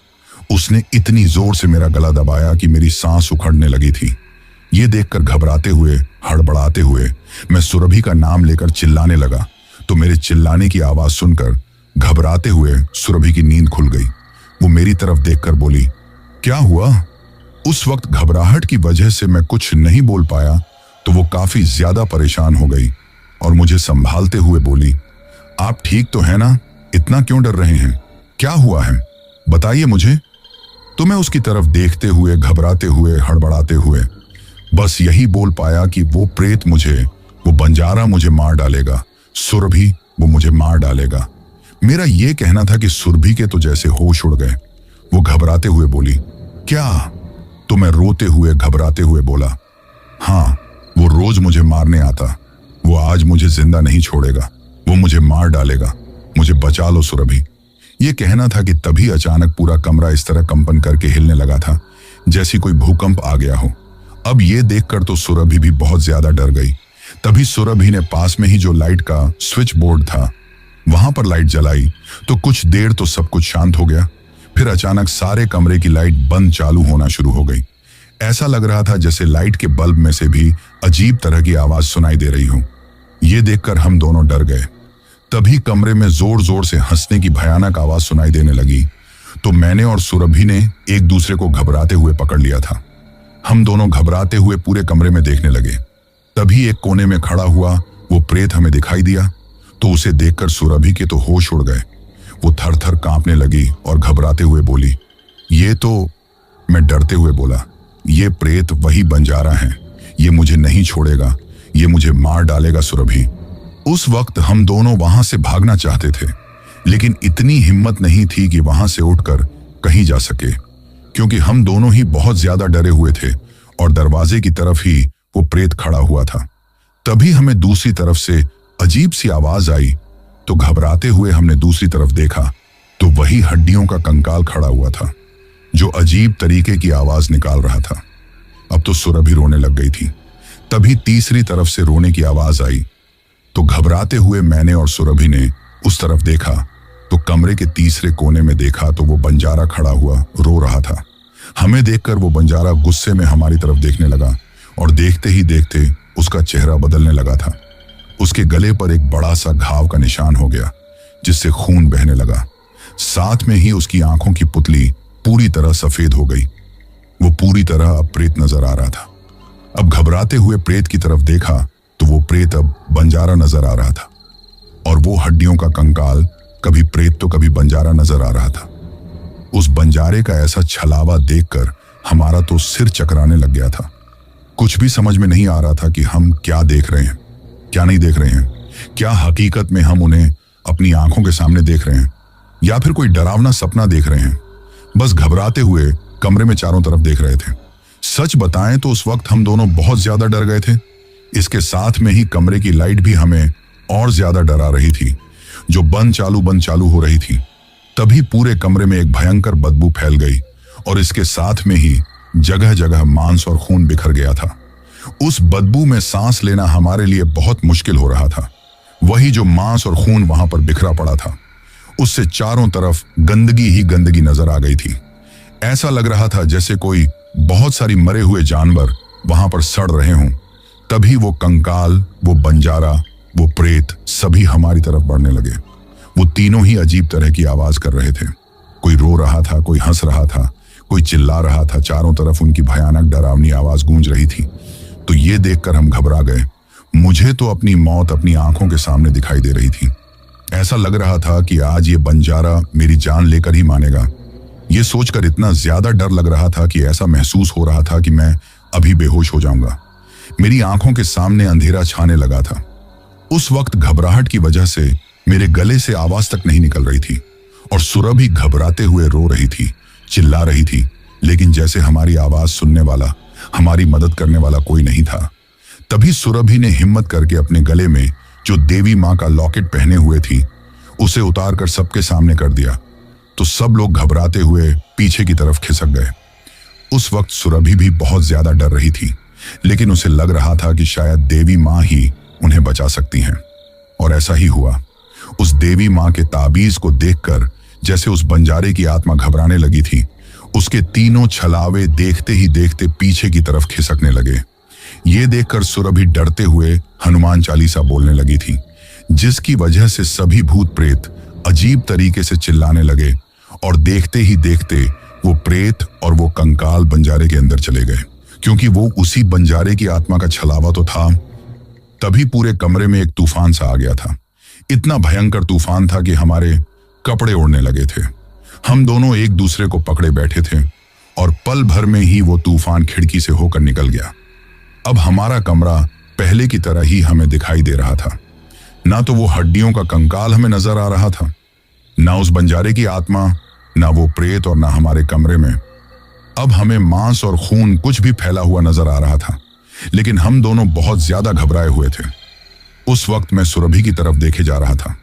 उसने इतनी जोर से मेरा गला दबाया कि मेरी सांस उखड़ने लगी थी। ये देखकर घबराते हुए, हड़बड़ाते हुए मैं सुरभि का नाम लेकर चिल्लाने लगा तो मेरे चिल्लाने की आवाज सुनकर घबराते हुए सुरभि की नींद खुल गई। वो मेरी तरफ देखकर बोली, क्या हुआ? उस वक्त घबराहट की वजह से मैं कुछ नहीं बोल पाया तो वो काफी ज्यादा परेशान हो गई और मुझे संभालते हुए बोली, आप ठीक तो है ना? इतना क्यों डर रहे हैं? क्या हुआ है, बताइए मुझे। तो मैं उसकी तरफ देखते हुए, घबराते हुए, हड़बड़ाते हुए बस यही बोल पाया कि वो प्रेत मुझे, वो बंजारा मुझे मार डालेगा। सुरभि, वो मुझे मार डालेगा। मेरा ये कहना था कि सुरभि के तो जैसे होश उड़ गए। वो घबराते हुए बोली, क्या? तो मैं रोते हुए, घबराते हुए बोला, हाँ, वो रोज मुझे मारने आता। वो आज मुझे जिंदा नहीं छोड़ेगा, वो मुझे मार डालेगा। मुझे बचा लो सुरभि। ये कहना था कि तभी अचानक पूरा कमरा इस तरह कंपन करके हिलने लगा था जैसी कोई भूकंप आ गया हो। अब ये देखकर तो सुरभि भी बहुत ज्यादा डर गई। तभी सुरभि ने पास में ही जो लाइट का स्विच बोर्ड था, वहां पर लाइट जलाई तो कुछ देर तो सब कुछ शांत हो गया। फिर अचानक सारे कमरे की लाइट बंद चालू होना शुरू हो गई। ऐसा लग रहा था जैसे लाइट के बल्ब में से भी अजीब तरह की आवाज सुनाई दे रही हो। ये देखकर हम दोनों डर गए। तभी कमरे में जोर जोर से हंसने की भयानक आवाज सुनाई देने लगी। तो मैंने और सुरभि ने एक दूसरे को घबराते हुए पकड़ लिया था। हम दोनों घबराते हुए पूरे कमरे में देखने लगे। तभी एक कोने में खड़ा हुआ वो प्रेत हमें दिखाई दिया। तो उसे देखकर सुरभि के तो होश उड़ गए। वो थर थर कांपने लगी और घबराते हुए बोली, ये तो। मैं डरते हुए बोला, ये प्रेत वही बंजारा है, ये मुझे नहीं छोड़ेगा, ये मुझे मार डालेगा सुरभि। उस वक्त हम दोनों वहां से भागना चाहते थे, लेकिन इतनी हिम्मत नहीं थी कि वहां से उठकर कहीं जा सके, क्योंकि हम दोनों ही बहुत ज्यादा डरे हुए थे और दरवाजे की तरफ ही वो प्रेत खड़ा हुआ था। तभी हमें दूसरी तरफ से अजीब सी आवाज आई। तो घबराते हुए हमने दूसरी तरफ देखा तो वही हड्डियों का कंकाल खड़ा हुआ था, जो अजीब तरीके की आवाज निकाल रहा था। अब तो सुरभि रोने लग गई थी। तभी तीसरी तरफ से रोने की आवाज आई। तो घबराते हुए मैंने और सुरभि ने उस तरफ देखा तो कमरे के तीसरे कोने में देखा तो वो बंजारा खड़ा हुआ रो रहा था। हमें देखकर वो बंजारा गुस्से में हमारी तरफ देखने लगा और देखते ही देखते उसका चेहरा बदलने लगा था। उसके गले पर एक बड़ा सा घाव का निशान हो गया, जिससे खून बहने लगा। साथ में ही उसकी आंखों की पुतली पूरी तरह सफेद हो गई। वो पूरी तरह अब प्रेत नजर आ रहा था। अब घबराते हुए प्रेत की तरफ देखा तो वो प्रेत अब बंजारा नजर आ रहा था और वो हड्डियों का कंकाल कभी प्रेत तो कभी बंजारा नजर आ रहा था। उस बंजारे का ऐसा छलावा देखकर हमारा तो सिर चकराने लग गया था। कुछ भी समझ में नहीं आ रहा था कि हम क्या देख रहे हैं, क्या नहीं देख रहे हैं। क्या हकीकत में हम उन्हें अपनी आंखों के सामने देख रहे हैं या फिर कोई डरावना सपना देख रहे हैं। बस घबराते हुए कमरे में चारों तरफ देख रहे थे। सच बताएं तो उस वक्त हम दोनों बहुत ज्यादा डर गए थे। इसके साथ में ही कमरे की लाइट भी हमें और ज्यादा डरा रही थी, जो बंद चालू हो रही थी। तभी पूरे कमरे में एक भयंकर बदबू फैल गई और इसके साथ में ही जगह जगह मांस और खून बिखर गया था। उस बदबू में सांस लेना हमारे लिए बहुत मुश्किल हो रहा था। वही जो मांस और खून वहां पर बिखरा पड़ा था, उससे चारों तरफ गंदगी ही गंदगी नजर आ गई थी। ऐसा लग रहा था जैसे कोई बहुत सारी मरे हुए जानवर वहां पर सड़ रहे हों। तभी वो कंकाल, वो बंजारा, वो प्रेत सभी हमारी तरफ बढ़ने लगे। वो तीनों ही अजीब तरह की आवाज कर रहे थे। कोई रो रहा था, कोई हंस रहा था, कोई चिल्ला रहा था। चारों तरफ उनकी भयानक डरावनी आवाज गूंज रही थी। तो ये देखकर हम घबरा गए। मुझे तो अपनी मौत अपनी आंखों के सामने दिखाई दे रही थी। ऐसा लग रहा था कि आज ये बंजारा मेरी जान लेकर ही मानेगा। ये सोचकर इतना ज्यादा डर लग रहा था कि ऐसा महसूस हो रहा था कि मैं अभी बेहोश हो जाऊंगा। मेरी आंखों के सामने अंधेरा छाने लगा था। उस वक्त घबराहट की वजह से मेरे गले से आवाज तक नहीं निकल रही थी और सुरभि घबराते हुए रो रही थी, चिल्ला रही थी, लेकिन जैसे हमारी आवाज सुनने वाला, हमारी मदद करने वाला कोई नहीं था। तभी सुरभि ने हिम्मत करके अपने गले में जो देवी माँ का लॉकेट पहने हुए थी, उसे उतार कर सबके सामने कर दिया। तो सब लोग घबराते हुए पीछे की तरफ खिसक गए। उस वक्त सुरभि भी बहुत ज्यादा डर रही थी, लेकिन उसे लग रहा था कि शायद देवी माँ ही उन्हें बचा सकती हैं। और ऐसा ही हुआ। उस देवी माँ के ताबीज को देखकर जैसे उस बंजारे की आत्मा घबराने लगी थी, उसके तीनों छलावे देखते ही देखते पीछे की तरफ खिसकने लगे। ये देखकर सुरभि डरते हुए हनुमान चालीसा बोलने लगी थी, जिसकी वजह से सभी भूत प्रेत अजीब तरीके से चिल्लाने लगे और देखते ही देखते वो प्रेत और वो कंकाल बंजारे के अंदर चले गए, क्योंकि वो उसी बंजारे की आत्मा का छलावा तो था। तभी पूरे कमरे में एक तूफान सा आ गया था। इतना भयंकर तूफान था कि हमारे कपड़े उड़ने लगे थे। हम दोनों एक दूसरे को पकड़े बैठे थे और पल भर में ही वो तूफान खिड़की से होकर निकल गया। अब हमारा कमरा पहले की तरह ही हमें दिखाई दे रहा था। ना तो वो हड्डियों का कंकाल हमें नजर आ रहा था, ना उस बंजारे की आत्मा, ना वो प्रेत और ना हमारे कमरे में। अब हमें मांस और खून कुछ भी फैला हुआ नजर आ रहा था, लेकिन हम दोनों बहुत ज्यादा घबराए हुए थे। उस वक्त मैं सुरभि की तरफ देखे जा रहा था।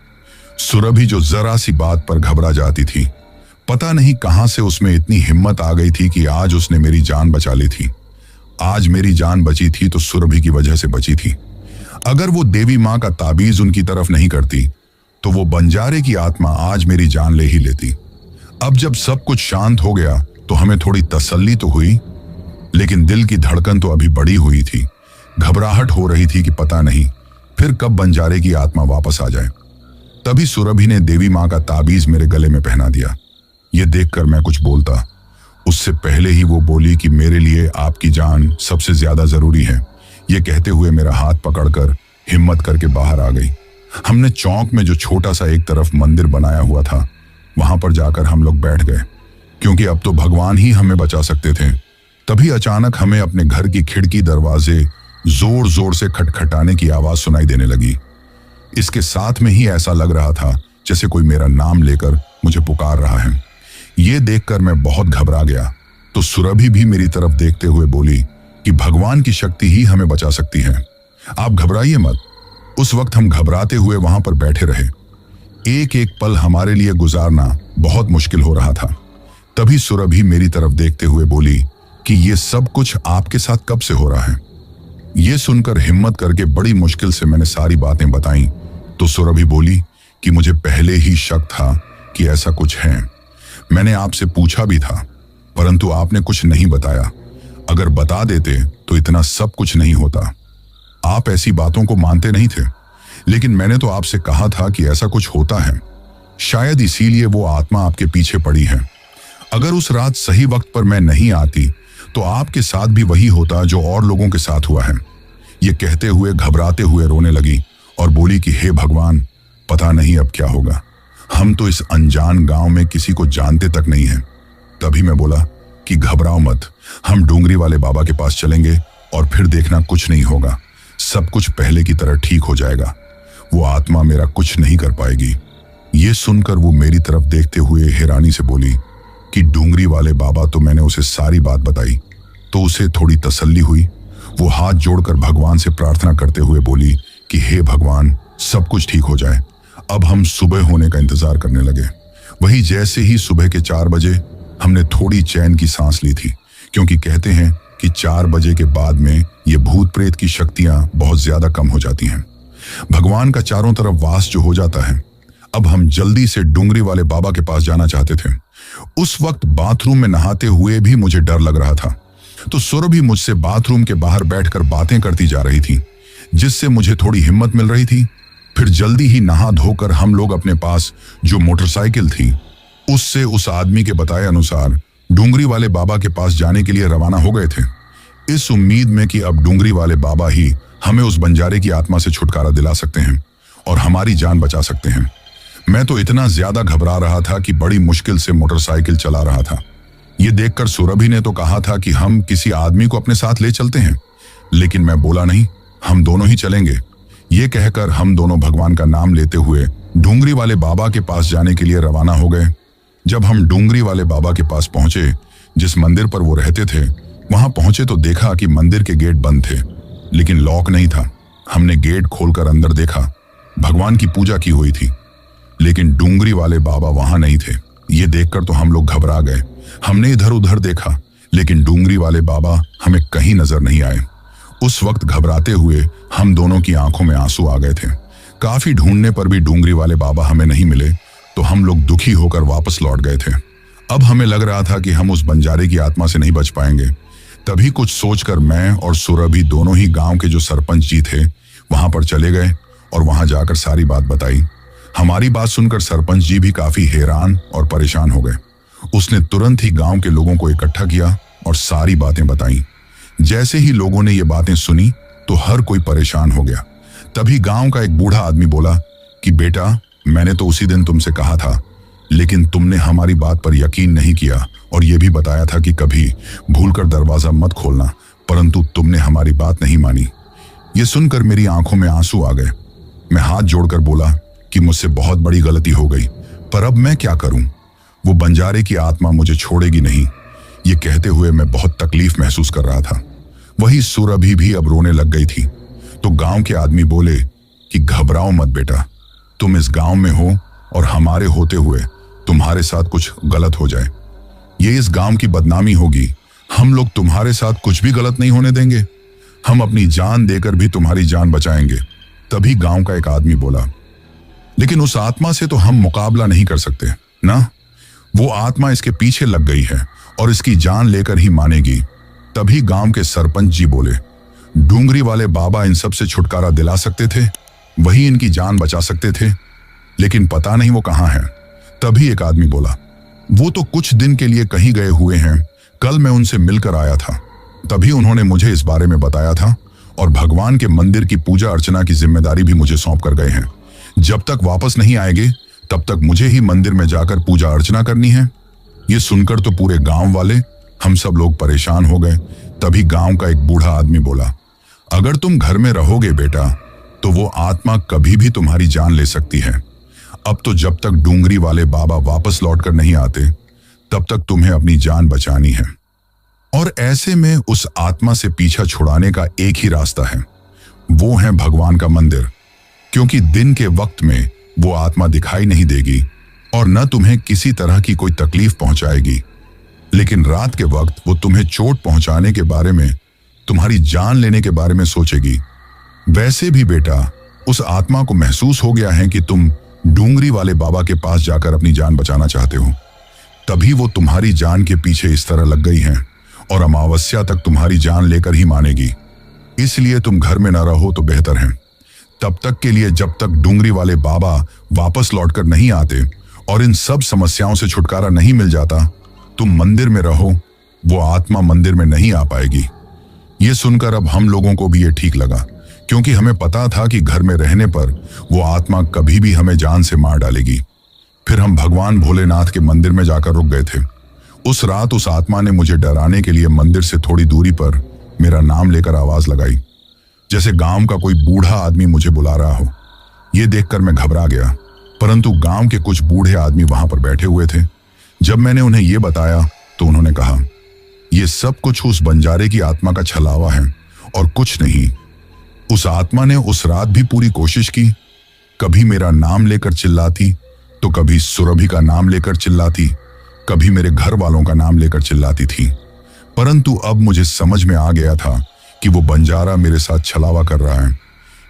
सुरभि जो जरा सी बात पर घबरा जाती थी, पता नहीं कहां से उसमें इतनी हिम्मत आ गई थी कि आज उसने मेरी जान बचा ली थी। आज मेरी जान बची थी तो सुरभि की वजह से बची थी। अगर वो देवी माँ का ताबीज उनकी तरफ नहीं करती तो वो बंजारे की आत्मा आज मेरी जान ले ही लेती। अब जब सब कुछ शांत हो गया तो हमें थोड़ी तसल्ली तो हुई, लेकिन दिल की धड़कन तो अभी बढ़ी हुई थी। घबराहट हो रही थी कि पता नहीं फिर कब बंजारे की आत्मा वापस आ जाए। तभी सुरभि ने देवी माँ का ताबीज मेरे गले में पहना दिया। ये देखकर मैं कुछ बोलता उससे पहले ही वो बोली कि मेरे लिए आपकी जान सबसे ज्यादा जरूरी है। ये कहते हुए मेरा हाथ पकड़कर हिम्मत करके बाहर आ गई। हमने चौक में जो छोटा सा एक तरफ मंदिर बनाया हुआ था वहां पर जाकर हम लोग बैठ गए, क्योंकि अब तो भगवान ही हमें बचा सकते थे। तभी अचानक हमें अपने घर की खिड़की दरवाजे जोर जोर से खटखटाने की आवाज सुनाई देने लगी। इसके साथ में ही ऐसा लग रहा था जैसे कोई मेरा नाम लेकर मुझे पुकार रहा है। ये देखकर मैं बहुत घबरा गया तो सुरभि भी मेरी तरफ देखते हुए बोली कि भगवान की शक्ति ही हमें बचा सकती है, आप घबराइए मत। उस वक्त हम घबराते हुए वहां पर बैठे रहे। एक एक पल हमारे लिए गुजारना बहुत मुश्किल हो रहा था। तभी सुरभि मेरी तरफ देखते हुए बोली कि ये सब कुछ आपके साथ कब से हो रहा है। ये सुनकर हिम्मत करके बड़ी मुश्किल से मैंने सारी बातें बताई तो सुरभि बोली कि मुझे पहले ही शक था कि ऐसा कुछ है। मैंने आपसे पूछा भी था परंतु आपने कुछ नहीं बताया। अगर बता देते तो इतना सब कुछ नहीं होता। आप ऐसी बातों को मानते नहीं थे, लेकिन मैंने तो आपसे कहा था कि ऐसा कुछ होता है। शायद इसीलिए वो आत्मा आपके पीछे पड़ी है। अगर उस रात सही वक्त पर मैं नहीं आती तो आपके साथ भी वही होता जो और लोगों के साथ हुआ है। ये कहते हुए घबराते हुए रोने लगी और बोली कि हे भगवान, पता नहीं अब क्या होगा। हम तो इस अनजान गांव में किसी को जानते तक नहीं है। तभी मैं बोला कि घबराओ मत, हम डूंगरी वाले बाबा के पास चलेंगे और फिर देखना कुछ नहीं होगा, सब कुछ पहले की तरह ठीक हो जाएगा। वो आत्मा मेरा कुछ नहीं कर पाएगी। ये सुनकर वो मेरी तरफ देखते हुए हैरानी से बोली कि डूंगरी वाले बाबा, तो मैंने उसे सारी बात बताई तो उसे थोड़ी तसल्ली हुई। वो हाथ जोड़कर भगवान से प्रार्थना करते हुए बोली कि हे भगवान, सब कुछ ठीक हो जाए। अब हम सुबह होने का इंतजार करने लगे। वही जैसे ही सुबह के 4 बजे हमने थोड़ी चैन की सांस ली थी, क्योंकि कहते हैं कि 4 बजे के बाद में ये भूत प्रेत की शक्तियां बहुत ज्यादा कम हो जाती हैं। भगवान का चारों तरफ वास जो हो जाता है। अब हम जल्दी से डूंगरी वाले बाबा के पास जाना चाहते थे। उस वक्त बाथरूम में नहाते हुए भी मुझे डर लग रहा था, तो सुरभि मुझसे बाथरूम के बाहर बैठकर बातें करती जा रही थी, जिससे मुझे थोड़ी हिम्मत मिल रही थी। फिर जल्दी ही नहा धोकर हम लोग अपने पास जो मोटरसाइकिल थी उससे उस आदमी के बताए अनुसार डूंगरी वाले बाबा के पास जाने के लिए रवाना हो गए थे, इस उम्मीद में कि अब डूंगरी वाले बाबा ही हमें उस बंजारे की आत्मा से छुटकारा दिला सकते हैं और हमारी जान बचा सकते हैं। मैं तो इतना ज्यादा घबरा रहा था कि बड़ी मुश्किल से मोटरसाइकिल चला रहा था। ये देखकर सुरभि ने तो कहा था कि हम किसी आदमी को अपने साथ ले चलते हैं, लेकिन मैं बोला नहीं, हम दोनों ही चलेंगे। ये कहकर हम दोनों भगवान का नाम लेते हुए डूंगरी वाले बाबा के पास जाने के लिए रवाना हो गए। जब हम डूंगरी वाले बाबा के पास पहुंचे, जिस मंदिर पर वो रहते थे, वहां पहुंचे तो देखा कि मंदिर के गेट बंद थे, लेकिन लॉक नहीं था। हमने गेट खोलकर अंदर देखा, भगवान की पूजा की हुई थी, लेकिन डूंगरी वाले बाबा वहां नहीं थे। ये देखकर तो हम लोग घबरा गए। हमने इधर उधर देखा, लेकिन डूंगरी वाले बाबा हमें कहीं नजर नहीं आए। उस वक्त घबराते हुए हम दोनों की आंखों में आंसू आ गए थे। काफी ढूंढने पर भी डूंगरी वाले बाबा हमें नहीं मिले, तो हम लोग दुखी होकर वापस लौट गए थे। अब हमें लग रहा था कि हम उस बंजारे की आत्मा से नहीं बच पाएंगे। तभी कुछ सोचकर मैं और सुरभि दोनों ही गांव के जो सरपंच जी थे वहां पर चले गए और वहां जाकर सारी बात बताई। हमारी बात सुनकर सरपंच जी भी काफी हैरान और परेशान हो गए। उसने तुरंत ही गांव के लोगों को इकट्ठा किया और सारी बातें बताई। जैसे ही लोगों ने ये बातें सुनी तो हर कोई परेशान हो गया। तभी गांव का एक बूढ़ा आदमी बोला कि बेटा, मैंने तो उसी दिन तुमसे कहा था, लेकिन तुमने हमारी बात पर यकीन नहीं किया और यह भी बताया था कि कभी भूलकर दरवाजा मत खोलना, परंतु तुमने हमारी बात नहीं मानी। ये सुनकर मेरी आंखों में आंसू आ गए। मैं हाथ जोड़कर बोला कि मुझसे बहुत बड़ी गलती हो गई, पर अब मैं क्या करूं? वो बंजारे की आत्मा मुझे छोड़ेगी नहीं। ये कहते हुए मैं बहुत तकलीफ महसूस कर रहा था। वही सुरभि भी अब रोने लग गई थी। तो गांव के आदमी बोले कि घबराओ मत बेटा, तुम इस गांव में हो और हमारे होते हुए तुम्हारे साथ कुछ गलत हो जाए, ये इस गांव की बदनामी होगी। हम लोग तुम्हारे साथ कुछ भी गलत नहीं होने देंगे। हम अपनी जान देकर भी तुम्हारी जान बचाएंगे। तभी गांव का एक आदमी बोला, लेकिन उस आत्मा से तो हम मुकाबला नहीं कर सकते ना। वो आत्मा इसके पीछे लग गई है और इसकी जान लेकर ही मानेगी। तभी गांव के सरपंच जी बोले, डूंगरी वाले बाबा इन सब से छुटकारा दिला सकते थे, वही इनकी जान बचा सकते थे, लेकिन पता नहीं वो कहां है। तभी एक आदमी बोला, वो तो कुछ दिन के लिए कहीं गए हुए हैं। कल मैं उनसे मिलकर आया था, तभी उन्होंने मुझे इस बारे में बताया था और भगवान के मंदिर की पूजा अर्चना की जिम्मेदारी भी मुझे सौंप कर गए हैं। जब तक वापस नहीं आएंगे तब तक मुझे ही मंदिर में जाकर पूजा अर्चना करनी है। ये सुनकर तो पूरे गांव वाले, हम सब लोग परेशान हो गए। तभी गांव का एक बूढ़ा आदमी बोला, अगर तुम घर में रहोगे बेटा तो वो आत्मा कभी भी तुम्हारी जान ले सकती है। अब तो जब तक डूंगरी वाले बाबा वापस लौटकर नहीं आते तब तक तुम्हें अपनी जान बचानी है। और ऐसे में उस आत्मा से पीछा छुड़ाने का एक ही रास्ता है, वो है भगवान का मंदिर। क्योंकि दिन के वक्त में वो आत्मा दिखाई नहीं देगी और न तुम्हें किसी तरह की कोई तकलीफ पहुंचाएगी, लेकिन रात के वक्त वो तुम्हें चोट पहुंचाने के बारे में, तुम्हारी जान लेने के बारे में सोचेगी। वैसे भी बेटा, उस आत्मा को महसूस हो गया है कि तुम डूंगरी वाले बाबा के पास जाकर अपनी जान बचाना चाहते हो, तभी वो तुम्हारी जान के पीछे इस तरह लग गई है और अमावस्या तक तुम्हारी जान लेकर ही मानेगी। इसलिए तुम घर में न रहो तो बेहतर है। तब तक के लिए, जब तक डूंगरी वाले बाबा वापस लौटकर नहीं आते और इन सब समस्याओं से छुटकारा नहीं मिल जाता, तुम मंदिर में रहो, वो आत्मा मंदिर में नहीं आ पाएगी। ये सुनकर अब हम लोगों को भी ये ठीक लगा, क्योंकि हमें पता था कि घर में रहने पर वो आत्मा कभी भी हमें जान से मार डालेगी। फिर हम भगवान भोलेनाथ के मंदिर में जाकर रुक गए थे। उस रात उस आत्मा ने मुझे डराने के लिए मंदिर से थोड़ी दूरी पर मेरा नाम लेकर आवाज लगाई, जैसे गांव का कोई बूढ़ा आदमी मुझे बुला रहा हो। ये देखकर मैं घबरा गया, परंतु गांव के कुछ बूढ़े आदमी वहां पर बैठे हुए थे। जब मैंने उन्हें ये बताया तो उन्होंने कहा, ये सब कुछ उस बंजारे की आत्मा का छलावा है और कुछ नहीं। उस आत्मा ने उस रात भी पूरी कोशिश की, कभी मेरा नाम लेकर चिल्लाती तो कभी सुरभि का नाम लेकर चिल्लाती, कभी मेरे घर वालों का नाम लेकर चिल्लाती थी। परंतु अब मुझे समझ में आ गया था कि वो बंजारा मेरे साथ छलावा कर रहा है,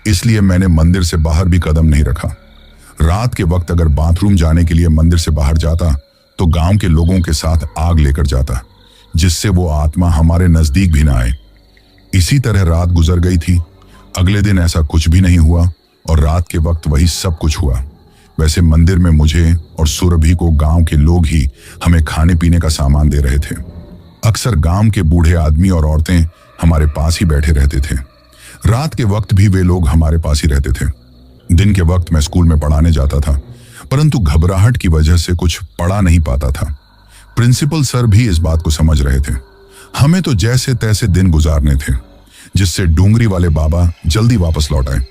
इसलिए मैंने मंदिर से बाहर भी कदम नहीं रखा। रात के वक्त अगर बाथरूम जाने के लिए मंदिर से बाहर जाता तो गांव के लोगों के साथ आग लेकर जाता, जिससे वो आत्मा हमारे नजदीक भी ना आए। इसी तरह रात गुजर गई थी। अगले दिन ऐसा कुछ भी नहीं हुआ और रात के वक्त वही सब कुछ हुआ। वैसे मंदिर में मुझे और सुरभि को गांव के लोग ही हमें खाने पीने का सामान दे रहे थे। अक्सर गांव के बूढ़े आदमी और औरतें हमारे पास ही बैठे रहते थे। रात के वक्त भी वे लोग हमारे पास ही रहते थे। दिन के वक्त मैं स्कूल में पढ़ाने जाता था, परंतु घबराहट की वजह से कुछ पढ़ा नहीं पाता था। प्रिंसिपल सर भी इस बात को समझ रहे थे। हमें तो जैसे तैसे दिन गुजारने थे, जिससे डूंगरी वाले बाबा जल्दी वापस लौट आए।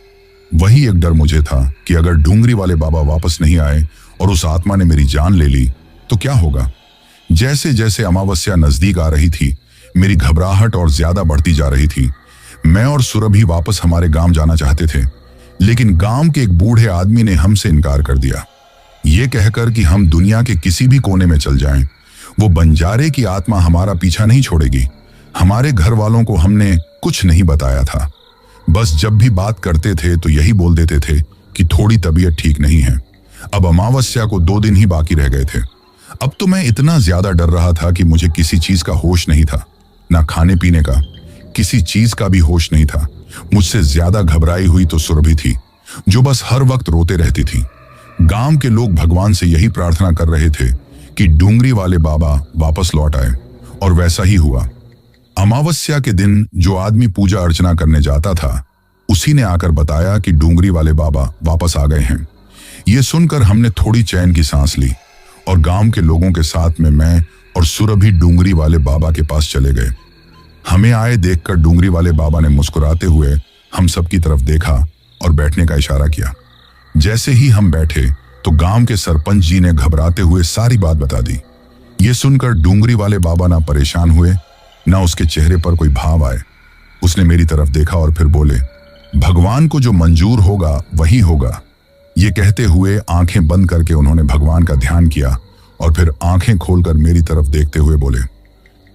वही एक डर मुझे था कि अगर डूंगरी वाले बाबा वापस नहीं आए और उस आत्मा ने मेरी जान ले ली तो क्या होगा। जैसे जैसे अमावस्या नजदीक आ रही थी, मेरी घबराहट और ज्यादा बढ़ती जा रही थी। मैं और सुरभि वापस हमारे गांव जाना चाहते थे, लेकिन गांव के एक बूढ़े आदमी ने हमसे इनकार कर दिया, ये कहकर कि हम दुनिया के किसी भी कोने में चल जाएं, वो बंजारे की आत्मा हमारा पीछा नहीं छोड़ेगी। हमारे घर वालों को हमने कुछ नहीं बताया था, बस जब भी बात करते थे तो यही बोल देते थे कि थोड़ी तबीयत ठीक नहीं है। अब अमावस्या को 2 दिन ही बाकी रह गए थे। अब तो मैं इतना ज्यादा डर रहा था कि मुझे किसी चीज का होश नहीं था, ना खाने पीने का, किसी चीज का भी होश नहीं था। मुझसे ज्यादा घबराई हुई तो सुरभि थी, जो बस हर वक्त रोते रहती थी। गांव के लोग भगवान से यही प्रार्थना कर रहे थे कि डूंगरी वाले बाबा वापस लौट आए, और वैसा ही हुआ। अमावस्या के दिन जो आदमी पूजा अर्चना करने जाता था, उसी ने आकर बताया कि डूंगरी वाले बाबा वापस आ गए हैं। ये सुनकर हमने थोड़ी चैन की सांस ली और गांव के लोगों के साथ में मैं और सुरभि डूंगरी वाले बाबा के पास चले गए। हमें आए देखकर डूंगरी वाले बाबा ने मुस्कुराते हुए हम सबकी तरफ देखा और बैठने का इशारा किया। जैसे ही हम बैठे तो गांव के सरपंच जी ने घबराते हुए सारी बात बता दी। ये सुनकर डूंगरी वाले बाबा ना परेशान हुए, ना उसके चेहरे पर कोई भाव आए। उसने मेरी तरफ देखा और फिर बोले, भगवान को जो मंजूर होगा वही होगा। ये कहते हुए आंखें बंद करके उन्होंने भगवान का ध्यान किया और फिर आंखें खोलकर मेरी तरफ देखते हुए बोले,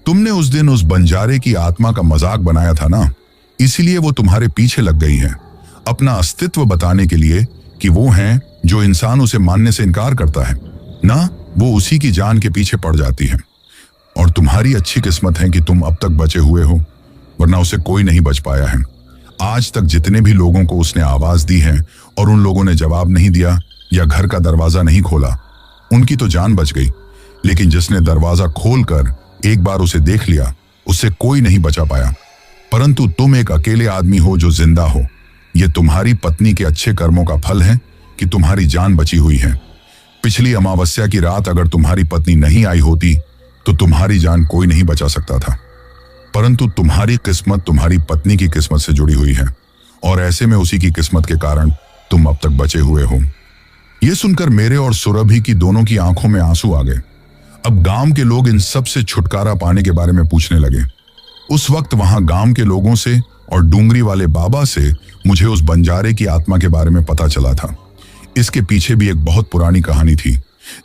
तुमने उस दिन उस बंजारे की आत्मा का मजाक बनाया था ना, इसीलिए वो तुम्हारे पीछे लग गई है, अपना अस्तित्व बताने के लिए कि वो हैं जो इंसान उसे मानने से इनकार करता है ना, वो उसी की जान के पीछे पड़ जाती है। और तुम्हारी अच्छी किस्मत है कि तुम अब तक बचे हुए हो, वरना उसे कोई नहीं बच पाया है। आज तक जितने भी लोगों को उसने आवाज दी है और उन लोगों ने जवाब नहीं दिया या घर का दरवाजा नहीं खोला, उनकी तो जान बच गई, लेकिन जिसने दरवाजा खोलकर एक बार उसे देख लिया, उससे कोई नहीं बचा पाया। परंतु तुम एक अकेले आदमी हो जो जिंदा हो। यह तुम्हारी पत्नी के अच्छे कर्मों का फल है कि तुम्हारी जान बची हुई है। पिछली अमावस्या की रात अगर तुम्हारी पत्नी नहीं आई होती तो तुम्हारी जान कोई नहीं बचा सकता था। परंतु तुम्हारी किस्मत तुम्हारी पत्नी की किस्मत से जुड़ी हुई है और ऐसे में उसी की किस्मत के कारण तुम अब तक बचे हुए हो। यह सुनकर मेरे और सुरभि की दोनों की आंखों में आंसू आ गए। अब गांव के लोग इन सब से छुटकारा पाने के बारे में पूछने लगे। उस वक्त वहां गांव के लोगों से और डूंगरी वाले बाबा से मुझे उस बंजारे की आत्मा के बारे में पता चला था। इसके पीछे भी एक बहुत पुरानी कहानी थी,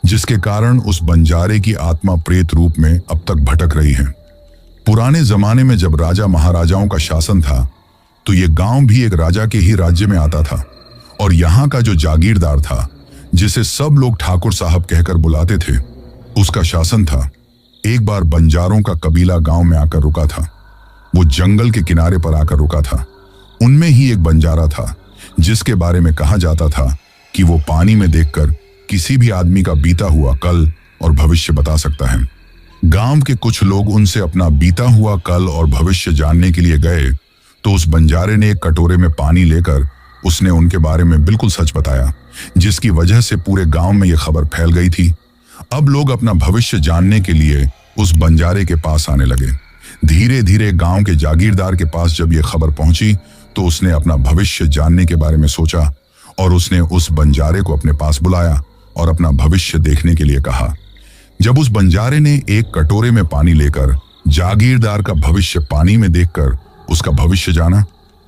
जिसके कारण उस बंजारे की आत्मा प्रेत रूप में अब तक भटक रही है। पुराने जमाने में जब राजा महाराजाओं का शासन था तो ये गांव भी एक राजा के ही राज्य में आता था और यहाँ का जो जागीरदार था, जिसे सब लोग ठाकुर साहब कहकर बुलाते थे, उसका शासन था। एक बार बंजारों का कबीला गांव में आकर रुका था। वो जंगल के किनारे पर आकर रुका था। उनमें ही एक बंजारा था जिसके बारे में कहा जाता था कि वो पानी में देखकर किसी भी आदमी का बीता हुआ कल और भविष्य बता सकता है। गांव के कुछ लोग उनसे अपना बीता हुआ कल और भविष्य जानने के लिए गए तो उस बंजारे ने एक कटोरे में पानी लेकर उसने उनके बारे में बिल्कुल सच बताया, जिसकी वजह से पूरे गांव में यह खबर फैल गई थी। अब लोग अपना भविष्य जानने के लिए उस बंजारे के पास आने लगे। धीरे धीरे गांव के जागीरदार के पास जब यह खबर पहुंची तो उसने अपना भविष्य जानने के बारे में सोचा और उसने उस बंजारे को अपने पास बुलाया और अपना भविष्य देखने के लिए कहा। जब उस बंजारे ने एक कटोरे में पानी लेकर जागीरदार का भविष्य पानी में देखकर उसका भविष्य जाना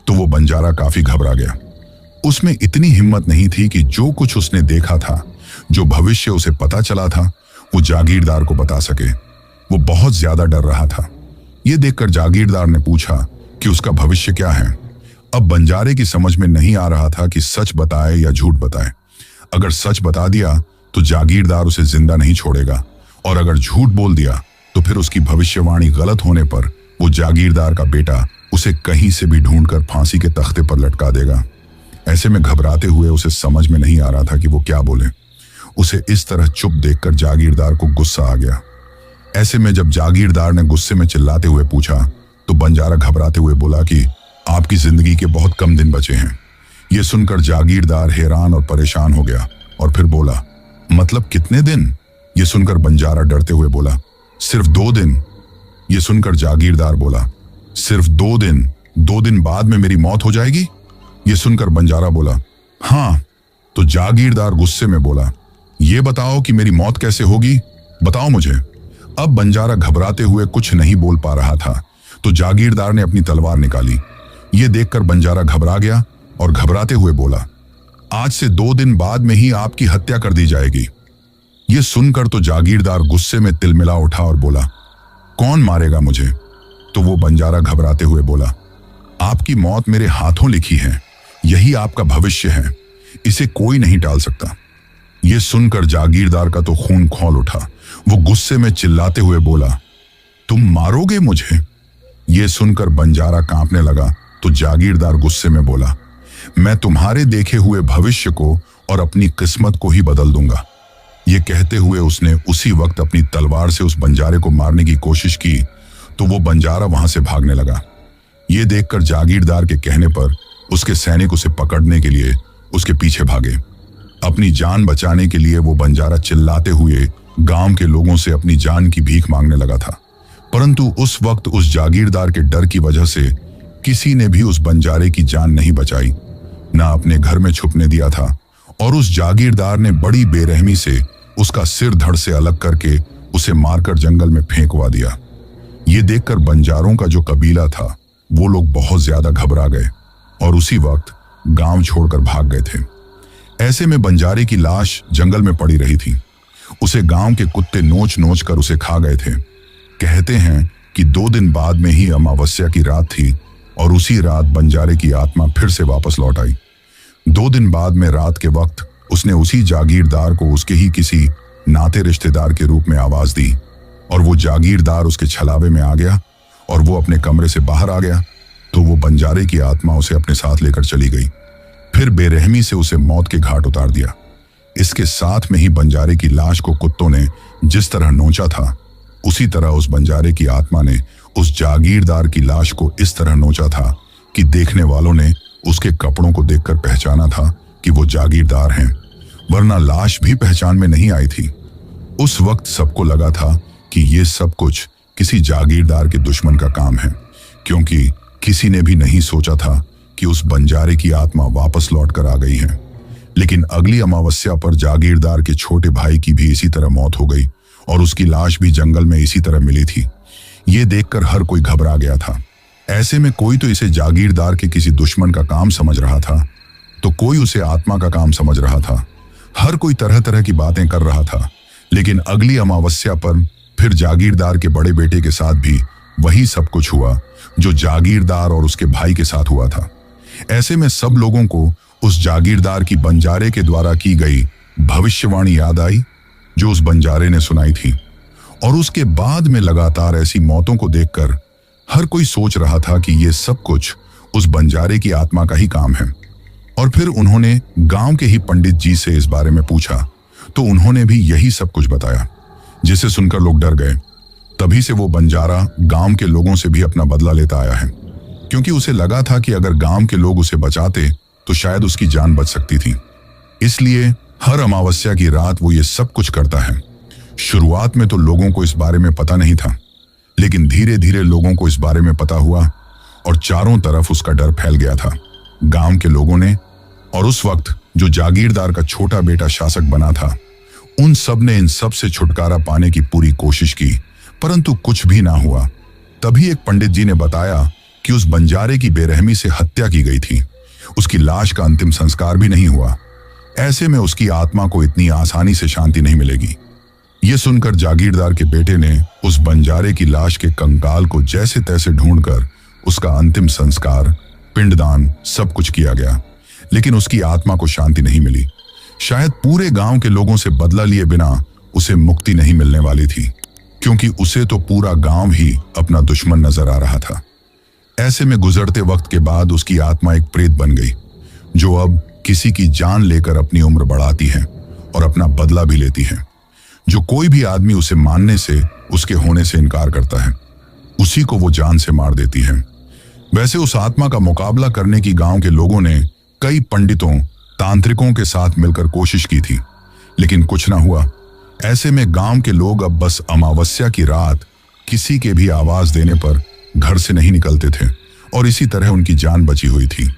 तो वो बंजारा काफी घबरा गया। उसमें इतनी हिम्मत नहीं थी कि जो कुछ उसने देखा था, जो भविष्य उसे पता चला था, वो जागीरदार को बता सके। वो बहुत ज्यादा डर रहा था। ये देखकर जागीरदार ने पूछा कि उसका भविष्य क्या है। अब बंजारे की समझ में नहीं आ रहा था कि सच बताए या झूठ बताए। अगर सच बता दिया तो जागीरदार उसे जिंदा नहीं छोड़ेगा और अगर झूठ बोल दिया तो फिर उसकी भविष्यवाणी गलत होने पर वो जागीरदार का बेटा उसे कहीं से भी ढूंढकर फांसी के तख्ते पर लटका देगा। ऐसे में घबराते हुए उसे समझ में नहीं आ रहा था कि वो क्या बोले। उसे इस तरह चुप देखकर जागीरदार को गुस्सा आ गया। ऐसे में जब जागीरदार ने गुस्से में चिल्लाते हुए पूछा तो बंजारा घबराते हुए बोला कि आपकी जिंदगी के बहुत कम दिन बचे हैं। यह सुनकर जागीरदार हैरान और परेशान हो गया और फिर बोला, मतलब कितने दिन? यह सुनकर बंजारा डरते हुए बोला, सिर्फ 2 दिन। यह सुनकर जागीरदार बोला, सिर्फ 2 दिन? 2 दिन बाद में मेरी मौत हो जाएगी? यह सुनकर बंजारा बोला, हाँ। तो जागीरदार गुस्से में बोला, यह बताओ कि मेरी मौत कैसे होगी, बताओ मुझे। अब बंजारा घबराते हुए कुछ नहीं बोल पा रहा था तो जागीरदार ने अपनी तलवार निकाली। यह देखकर बंजारा घबरा गया और घबराते हुए बोला, आज से 2 दिन बाद में ही आपकी हत्या कर दी जाएगी। यह सुनकर तो जागीरदार गुस्से में तिलमिला उठा और बोला, कौन मारेगा मुझे? तो वो बंजारा घबराते हुए बोला, आपकी मौत मेरे हाथों लिखी है, यही आपका भविष्य है, इसे कोई नहीं टाल सकता। यह सुनकर जागीरदार का तो खून खौल उठा। वो गुस्से में चिल्लाते हुए बोला, तुम मारोगे मुझे? यह सुनकर बंजारा कांपने लगा तो जागीरदार गुस्से में बोला, मैं तुम्हारे देखे हुए भविष्य को और अपनी किस्मत को ही बदल दूंगा। यह कहते हुए उसने उसी वक्त अपनी तलवार से उस बंजारे को मारने की कोशिश की तो वो बंजारा वहां से भागने लगा। यह देखकर जागीरदार के कहने पर उसके सैनिक उसे पकड़ने के लिए उसके पीछे भागे। अपनी जान बचाने के लिए वो बंजारा चिल्लाते हुए गांव के लोगों से अपनी जान की भीख मांगने लगा था। परंतु उस वक्त उस जागीरदार के डर की वजह से किसी ने भी उस बंजारे की जान नहीं बचाई, ना अपने घर में छुपने दिया था और उस जागीरदार ने बड़ी बेरहमी से उसका सिर धड़ से अलग करके उसे मारकर जंगल में फेंकवा दिया। ये देखकर बंजारों का जो कबीला था वो लोग बहुत ज्यादा घबरा गए और उसी वक्त गांव छोड़कर भाग गए थे। ऐसे में बंजारे की लाश जंगल में पड़ी रही थी। उसे गांव के कुत्ते नोच नोच कर उसे खा गए थे। कहते हैं कि 2 दिन बाद में ही अमावस्या की रात थी और उसी रात बंजारे की आत्मा फिर से वापस लौट आई। 2 दिन बाद में रात के वक्त उसने उसी जागीरदार को उसके ही किसी नाते रिश्तेदार के रूप में आवाज दी और वो जागीरदार उसके छलावे में आ गया और वो अपने कमरे से बाहर आ गया तो वो बंजारे की आत्मा उसे अपने साथ लेकर चली गई। फिर बेरहमी से उसे मौत के घाट उतार दिया। इसके साथ में ही बंजारे की लाश को कुत्तों ने जिस तरह नोचा था, उसी तरह उस बंजारे की आत्मा ने उस जागीरदार की लाश को इस तरह नोचा था कि देखने वालों ने उसके कपड़ों को देखकर पहचाना था कि वो जागीरदार हैं, वरना लाश भी पहचान में नहीं आई थी। उस वक्त सबको लगा था कि ये सब कुछ किसी जागीरदार के दुश्मन का काम है, क्योंकि किसी ने भी नहीं सोचा था कि उस बंजारे की आत्मा वापस लौट कर आ गई है। लेकिन अगली अमावस्या पर जागीरदार के छोटे भाई की भी इसी तरह मौत हो गई और उसकी लाश भी जंगल में इसी तरह मिली थी। ये देखकर हर कोई घबरा गया था। ऐसे में कोई तो इसे जागीरदार के किसी दुश्मन का काम समझ रहा था, तो कोई उसे आत्मा का काम समझ रहा था। हर कोई तरह तरह की बातें कर रहा था। लेकिन अगली अमावस्या पर फिर जागीरदार के बड़े बेटे के साथ भी वही सब कुछ हुआ जो जागीरदार और उसके भाई के साथ हुआ था। ऐसे में सब लोगों को उस जागीरदार की बंजारे के द्वारा की गई भविष्यवाणी याद आई जो उस बंजारे ने सुनाई थी। और उसके बाद में लगातार ऐसी मौतों को देखकर हर कोई सोच रहा था कि ये सब कुछ उस बंजारे की आत्मा का ही काम है। और फिर उन्होंने गांव के ही पंडित जी से इस बारे में पूछा, तो उन्होंने भी यही सब कुछ बताया, जिसे सुनकर लोग डर गए। तभी से वो बंजारा गांव के लोगों से भी अपना बदला लेता आया है, क्योंकि उसे लगा था कि अगर गांव के लोग उसे बचाते तो शायद उसकी जान बच सकती थी। इसलिए हर अमावस्या की रात वो ये सब कुछ करता है। शुरुआत में तो लोगों को इस बारे में पता नहीं था, लेकिन धीरे धीरे लोगों को इस बारे में पता हुआ और चारों तरफ उसका डर फैल गया था। गांव के लोगों ने और उस वक्त जो जागीरदार का छोटा बेटा शासक बना था, उन सब ने इन सब से छुटकारा पाने की पूरी कोशिश की, परंतु कुछ भी ना हुआ। तभी एक पंडित जी ने बताया कि उस बंजारे की बेरहमी से हत्या की गई थी। उसकी लाश का अंतिम संस्कार भी नहीं हुआ। ऐसे में उसकी आत्मा को इतनी आसानी से शांति नहीं मिलेगी। ये सुनकर जागीरदार के बेटे ने उस बंजारे की लाश के कंकाल को जैसे तैसे ढूंढकर उसका अंतिम संस्कार, पिंडदान सब कुछ किया गया, लेकिन उसकी आत्मा को शांति नहीं मिली। शायद पूरे गांव के लोगों से बदला लिए बिना उसे मुक्ति नहीं मिलने वाली थी, क्योंकि उसे तो पूरा गांव ही अपना दुश्मन नजर आ रहा था। ऐसे में गुजरते वक्त के बाद उसकी आत्मा एक प्रेत बन गई, जो अब किसी की जान लेकर अपनी उम्र बढ़ाती है और अपना बदला भी लेती है। जो कोई भी आदमी उसे मानने से, उसके होने से इनकार करता है, उसी को वो जान से मार देती है। वैसे उस आत्मा का मुकाबला करने की गांव के लोगों ने कई पंडितों, तांत्रिकों के साथ मिलकर कोशिश की थी, लेकिन कुछ ना हुआ। ऐसे में गांव के लोग अब बस अमावस्या की रात किसी के भी आवाज देने पर घर से नहीं निकलते थे और इसी तरह उनकी जान बची हुई थी।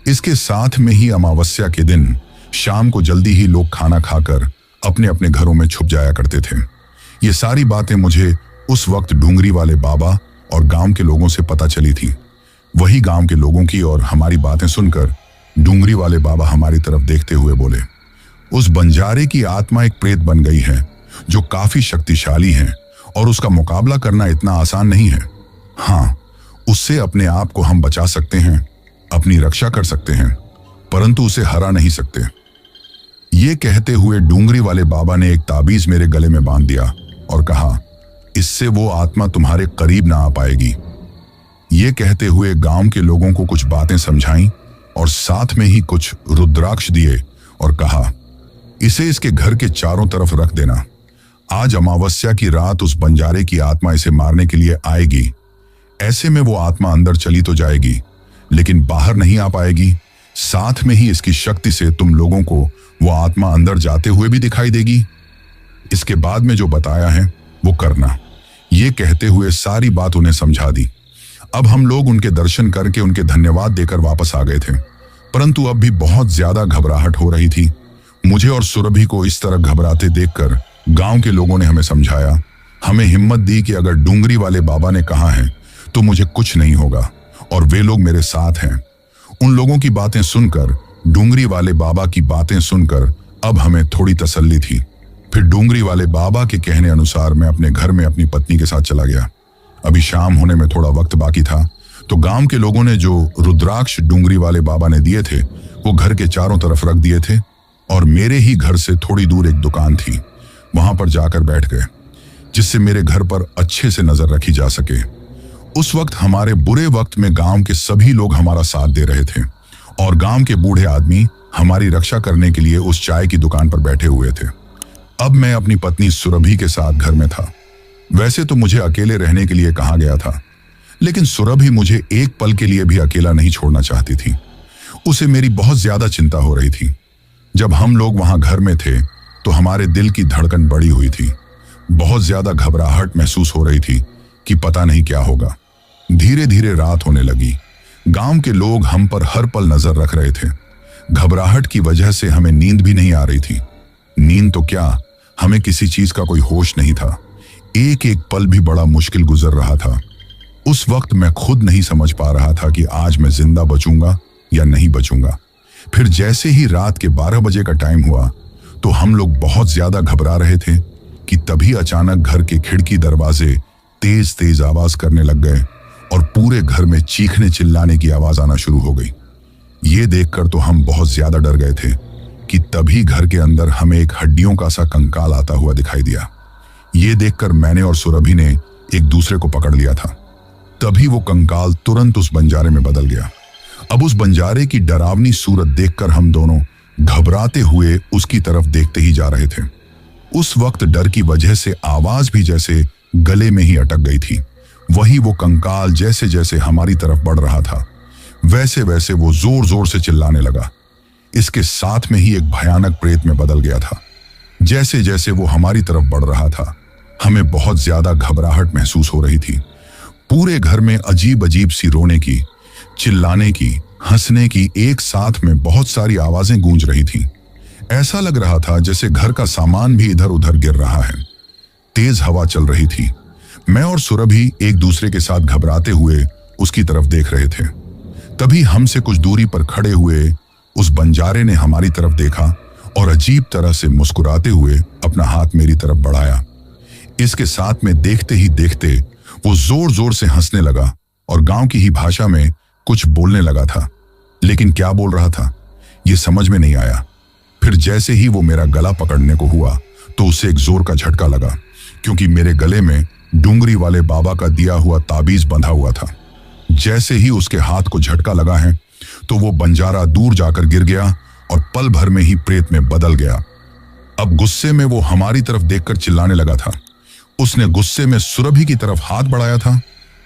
इसके साथ में ही अमावस्या के दिन शाम को जल्दी ही लोग खाना खाकर अपने अपने घरों में छुप जाया करते थे। ये सारी बातें मुझे उस वक्त डूंगरी वाले बाबा और गांव के लोगों से पता चली थी। वही गांव के लोगों की और हमारी बातें सुनकर डूंगरी वाले बाबा हमारी तरफ देखते हुए बोले, उस बंजारे की आत्मा एक प्रेत बन गई है जो काफी शक्तिशाली है और उसका मुकाबला करना इतना आसान नहीं है। हाँ, उससे अपने आप को हम बचा सकते हैं, अपनी रक्षा कर सकते हैं, परंतु उसे हरा नहीं सकते। ये कहते हुए डूंगरी वाले बाबा ने एक ताबीज मेरे गले में बांध दिया और कहा, इससे वो आत्मा तुम्हारे करीब ना आ पाएगी। ये कहते हुए गांव के लोगों को कुछ बातें समझाईं और साथ में ही कुछ रुद्राक्ष दिए और कहा, इसे इसके घर के चारों तरफ रख देना। आज अमावस्या की रात उस बंजारे की आत्मा इसे मारने के लिए आएगी। ऐसे में वो आत्मा अंदर चली तो जाएगी, लेकिन बाहर नहीं आ पाएगी। साथ में ही इसकी शक्ति से तुम लोगों को वो आत्मा अंदर जाते हुए भी दिखाई देगी। इसके बाद में जो बताया है वो करना। ये कहते हुए सारी बात उन्हें समझा दी। अब हम लोग उनके दर्शन करके उनके धन्यवाद देकर वापस आ गए थे, परंतु अब भी बहुत ज्यादा घबराहट हो रही थी। मुझे और सुरभि को इस तरह घबराते देखकर गांव के लोगों ने हमें समझाया, हमें हिम्मत दी कि अगर डूंगरी वाले बाबा ने कहा है तो मुझे कुछ नहीं होगा और वे लोग मेरे साथ हैं। उन लोगों की बातें सुनकर, डूंगरी वाले बाबा की बातें सुनकर अब हमें थोड़ी तसल्ली थी। फिर डूंगरी वाले बाबा के कहने अनुसार मैं अपने घर में अपनी पत्नी के साथ चला गया। अभी शाम होने में थोड़ा वक्त बाकी था, तो गांव के लोगों ने जो रुद्राक्ष डूंगरी वाले बाबा ने दिए थे वो घर के चारों तरफ रख दिए थे और मेरे ही घर से थोड़ी दूर एक दुकान थी, वहां पर जाकर बैठ गए, जिससे मेरे घर पर अच्छे से नजर रखी जा सके। उस वक्त हमारे बुरे वक्त में गांव के सभी लोग हमारा साथ दे रहे थे और गांव के बूढ़े आदमी हमारी रक्षा करने के लिए उस चाय की दुकान पर बैठे हुए थे। अब मैं अपनी पत्नी सुरभि के साथ घर में था। वैसे तो मुझे अकेले रहने के लिए कहा गया था, लेकिन सुरभि मुझे एक पल के लिए भी अकेला नहीं छोड़ना चाहती थी। उसे मेरी बहुत ज्यादा चिंता हो रही थी। जब हम लोग वहां घर में थे तो हमारे दिल की धड़कन बढ़ी हुई थी। बहुत ज्यादा घबराहट महसूस हो रही थी कि पता नहीं क्या होगा। धीरे धीरे रात होने लगी। गांव के लोग हम पर हर पल नजर रख रहे थे। घबराहट की वजह से हमें नींद भी नहीं आ रही थी। नींद तो क्या, हमें किसी चीज का कोई होश नहीं था। एक एक पल भी बड़ा मुश्किल गुजर रहा था। उस वक्त मैं खुद नहीं समझ पा रहा था कि आज मैं जिंदा बचूंगा या नहीं बचूंगा। फिर जैसे ही रात के 12 बजे का टाइम हुआ तो हम लोग बहुत ज्यादा घबरा रहे थे कि तभी अचानक घर के खिड़की दरवाजे तेज तेज आवाज करने लग गए और पूरे घर में चीखने चिल्लाने की आवाज आना शुरू हो गई। ये देखकर तो हम बहुत ज्यादा डर गए थे कि तभी घर के अंदर हमें एक हड्डियों का सा कंकाल आता हुआ दिखाई दिया। ये देखकर मैंने और सुरभि ने एक दूसरे को पकड़ लिया था। तभी वो कंकाल तुरंत उस बंजारे में बदल गया। अब उस बंजारे की डरावनी सूरत देखकर हम दोनों घबराते हुए उसकी तरफ देखते ही जा रहे थे। उस वक्त डर की वजह से आवाज भी जैसे गले में ही अटक गई थी। वही वो कंकाल जैसे जैसे हमारी तरफ बढ़ रहा था वैसे वैसे वो जोर जोर से चिल्लाने लगा। इसके साथ में ही एक भयानक प्रेत में बदल गया था। जैसे जैसे वो हमारी तरफ बढ़ रहा था हमें बहुत ज्यादा घबराहट महसूस हो रही थी। पूरे घर में अजीब अजीब सी रोने की, चिल्लाने की, हंसने की एक साथ में बहुत सारी आवाजें गूंज रही थी। ऐसा लग रहा था जैसे घर का सामान भी इधर उधर गिर रहा है। तेज हवा चल रही थी। मैं और सुरभि एक दूसरे के साथ घबराते हुए उसकी तरफ देख रहे थे। तभी हमसे कुछ दूरी पर खड़े हुए उस बंजारे ने हमारी तरफ देखा और अजीब तरह से मुस्कुराते हुए अपना हाथ मेरी तरफ बढ़ाया। इसके साथ में देखते ही देखते वो जोर जोर से हंसने लगा और गांव की ही भाषा में कुछ बोलने लगा था, लेकिन क्या बोल रहा था ये समझ में नहीं आया। फिर जैसे ही वो मेरा गला पकड़ने को हुआ तो उसे एक जोर का झटका लगा, क्योंकि मेरे गले में डूंगरी वाले बाबा का दिया हुआ ताबीज बंधा हुआ था। जैसे ही उसके हाथ को झटका लगा है तो वो बंजारा दूर जाकर गिर गया और पल भर में ही प्रेत में बदल गया। अब गुस्से में वो हमारी तरफ देखकर चिल्लाने लगा था। उसने गुस्से में सुरभि की तरफ हाथ बढ़ाया था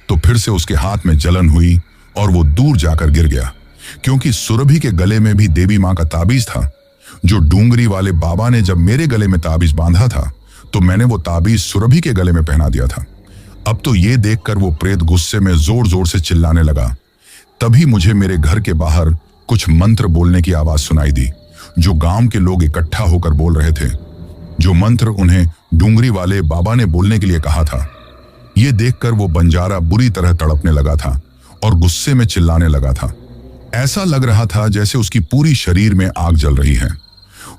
तो फिर से उसके हाथ में जलन हुई और वो दूर जाकर गिर गया, क्योंकि सुरभि के गले में भी देवी मां का ताबीज था। जो डूंगरी वाले बाबा ने जब मेरे गले में ताबीज बांधा था तो मैंने वो ताबीज सुरभि के गले में पहना दिया था। अब तो ये देखकर वो प्रेत गुस्से में जोर जोर से चिल्लाने लगा। तभी मुझे मेरे घर के बाहर कुछ मंत्र बोलने की आवाज सुनाई दी, जो गांव के लोग इकट्ठा होकर बोल रहे थे। जो मंत्र उन्हें डूंगरी वाले बाबा ने बोलने के लिए कहा था। ये देखकर वो बंजारा बुरी तरह तड़पने लगा था और गुस्से में चिल्लाने लगा था। ऐसा लग रहा था जैसे उसकी पूरी शरीर में आग जल रही है।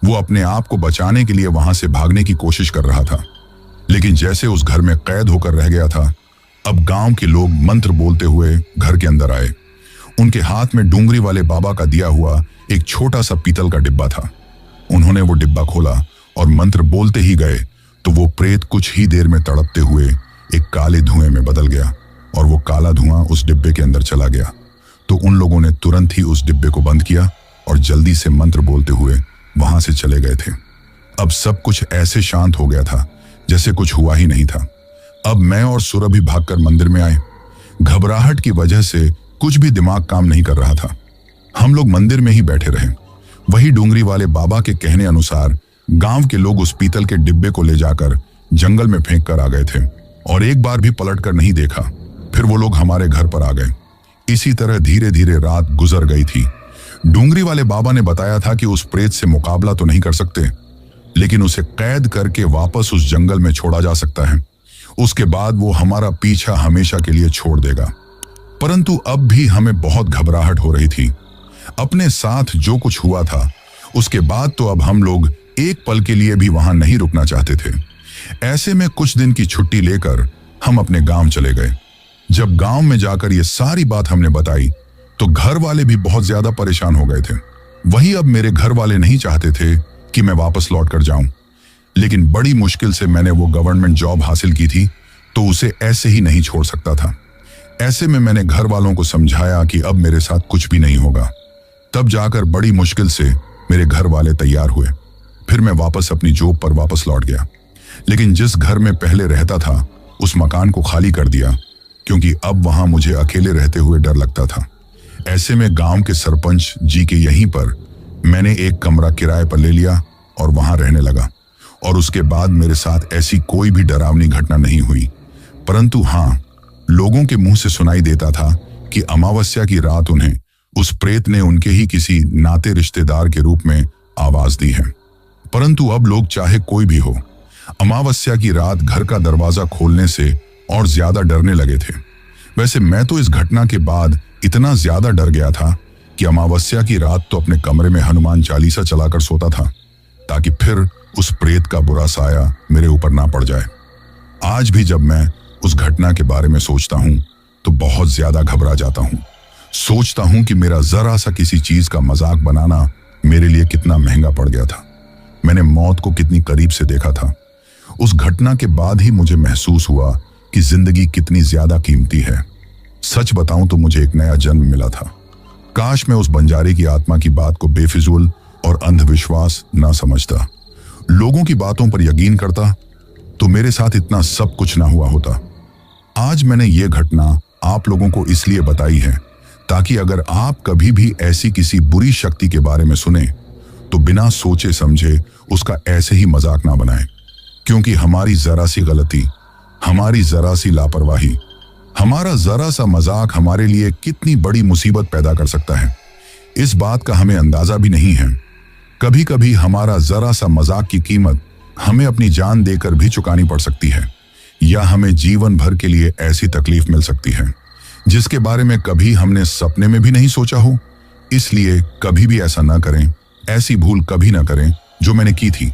वो अपने आप को बचाने के लिए वहां से भागने की कोशिश कर रहा था, लेकिन जैसे उस घर में कैद होकर रह गया था। अब गांव के लोग मंत्र बोलते हुए घर के अंदर आए। उनके हाथ में डूंगरी वाले बाबा का दिया हुआ एक छोटा सा पीतल का डिब्बा था। उन्होंने वो डिब्बा खोला और मंत्र बोलते ही गए तो वो प्रेत कुछ ही देर में तड़पते हुए एक काले धुएं में बदल गया और वो काला धुआं उस डिब्बे के अंदर चला गया। तो उन लोगों ने तुरंत ही उस डिब्बे को बंद किया और जल्दी से मंत्र बोलते हुए वहां से चले गए थे। अब सब कुछ ऐसे शांत हो गया था जैसे कुछ हुआ ही नहीं था। अब मैं और सुरभि भागकर मंदिर में आए। घबराहट की वजह से कुछ भी दिमाग काम नहीं कर रहा था। हम लोग मंदिर में ही बैठे रहे। वही डूंगरी वाले बाबा के कहने अनुसार गांव के लोग उस पीतल के डिब्बे को ले जाकर जंगल में फेंक कर आ गए थे और एक बार भी पलट कर नहीं देखा। फिर वो लोग हमारे घर पर आ गए। इसी तरह धीरे धीरे रात गुजर गई थी। डूंगरी वाले बाबा ने बताया था कि उस प्रेत से मुकाबला तो नहीं कर सकते, लेकिन उसे कैद करके वापस उस जंगल में छोड़ा जा सकता है। उसके बाद वो हमारा पीछा हमेशा के लिए छोड़ देगा। परंतु अब भी हमें बहुत घबराहट हो रही थी। अपने साथ जो कुछ हुआ था उसके बाद तो अब हम लोग एक पल के लिए भी वहां नहीं रुकना चाहते थे। ऐसे में कुछ दिन की छुट्टी लेकर हम अपने गांव चले गए। जब गांव में जाकर ये सारी बात हमने बताई तो घर वाले भी बहुत ज्यादा परेशान हो गए थे। वही अब मेरे घर वाले नहीं चाहते थे कि मैं वापस लौट कर जाऊं, लेकिन बड़ी मुश्किल से मैंने वो गवर्नमेंट जॉब हासिल की थी तो उसे ऐसे ही नहीं छोड़ सकता था। ऐसे में मैंने घर वालों को समझाया कि अब मेरे साथ कुछ भी नहीं होगा। तब जाकर बड़ी मुश्किल से मेरे घर वाले तैयार हुए। फिर मैं वापस अपनी जॉब पर वापस लौट गया। लेकिन जिस घर में पहले रहता था उस मकान को खाली कर दिया, क्योंकि अब वहां मुझे अकेले रहते हुए डर लगता था। ऐसे में गांव के सरपंच जी के यहीं पर मैंने एक कमरा किराए पर ले लिया और वहां रहने लगा। और उसके बाद मेरे साथ ऐसी कोई भी डरावनी घटना नहीं हुई, परंतु हाँ, लोगों के मुंह से सुनाई देता था कि अमावस्या की रात उन्हें उस प्रेत ने उनके ही किसी नाते रिश्तेदार के रूप में आवाज दी है। परंतु अब लोग चाहे कोई भी हो, अमावस्या की रात घर का दरवाजा खोलने से और ज्यादा डरने लगे थे। वैसे मैं तो इस घटना के बाद इतना ज्यादा डर गया था कि अमावस्या की रात तो अपने कमरे में हनुमान चालीसा चलाकर सोता था, ताकि फिर उस प्रेत का बुरा साया मेरे ऊपर ना पड़ जाए। आज भी जब मैं उस घटना के बारे में सोचता हूं तो बहुत ज्यादा घबरा जाता हूं। सोचता हूं कि मेरा जरा सा किसी चीज का मजाक बनाना मेरे लिए कितना महंगा पड़ गया था। मैंने मौत को कितनी करीब से देखा था। उस घटना के बाद ही मुझे महसूस हुआ कि जिंदगी कितनी ज्यादा कीमती है। सच बताऊं तो मुझे एक नया जन्म मिला था। काश मैं उस बंजारे की आत्मा की बात को बेफिजूल और अंधविश्वास ना समझता, लोगों की बातों पर यकीन करता, तो मेरे साथ इतना सब कुछ ना हुआ होता। आज मैंने ये घटना आप लोगों को इसलिए बताई है ताकि अगर आप कभी भी ऐसी किसी बुरी शक्ति के बारे में सुने तो बिना सोचे समझे उसका ऐसे ही मजाक ना बनाएं, क्योंकि हमारी जरा सी गलती, हमारी जरा सी लापरवाही, हमारा जरा सा मजाक हमारे लिए कितनी बड़ी मुसीबत पैदा कर सकता है, इस बात का हमें अंदाजा भी नहीं है। कभी कभी हमारा जरा सा मजाक की कीमत हमें अपनी जान देकर भी चुकानी पड़ सकती है, या हमें जीवन भर के लिए ऐसी तकलीफ मिल सकती है जिसके बारे में कभी हमने सपने में भी नहीं सोचा हो। इसलिए कभी भी ऐसा ना करें, ऐसी भूल कभी ना करें जो मैंने की थी,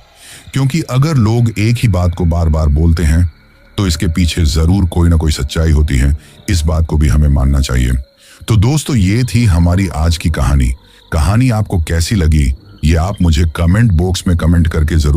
क्योंकि अगर लोग एक ही बात को बार बार बोलते हैं तो इसके पीछे जरूर कोई ना कोई सच्चाई होती है। इस बात को भी हमें मानना चाहिए। तो दोस्तों, ये थी हमारी आज की कहानी। कहानी आपको कैसी लगी ये आप मुझे कमेंट बॉक्स में कमेंट करके जरूर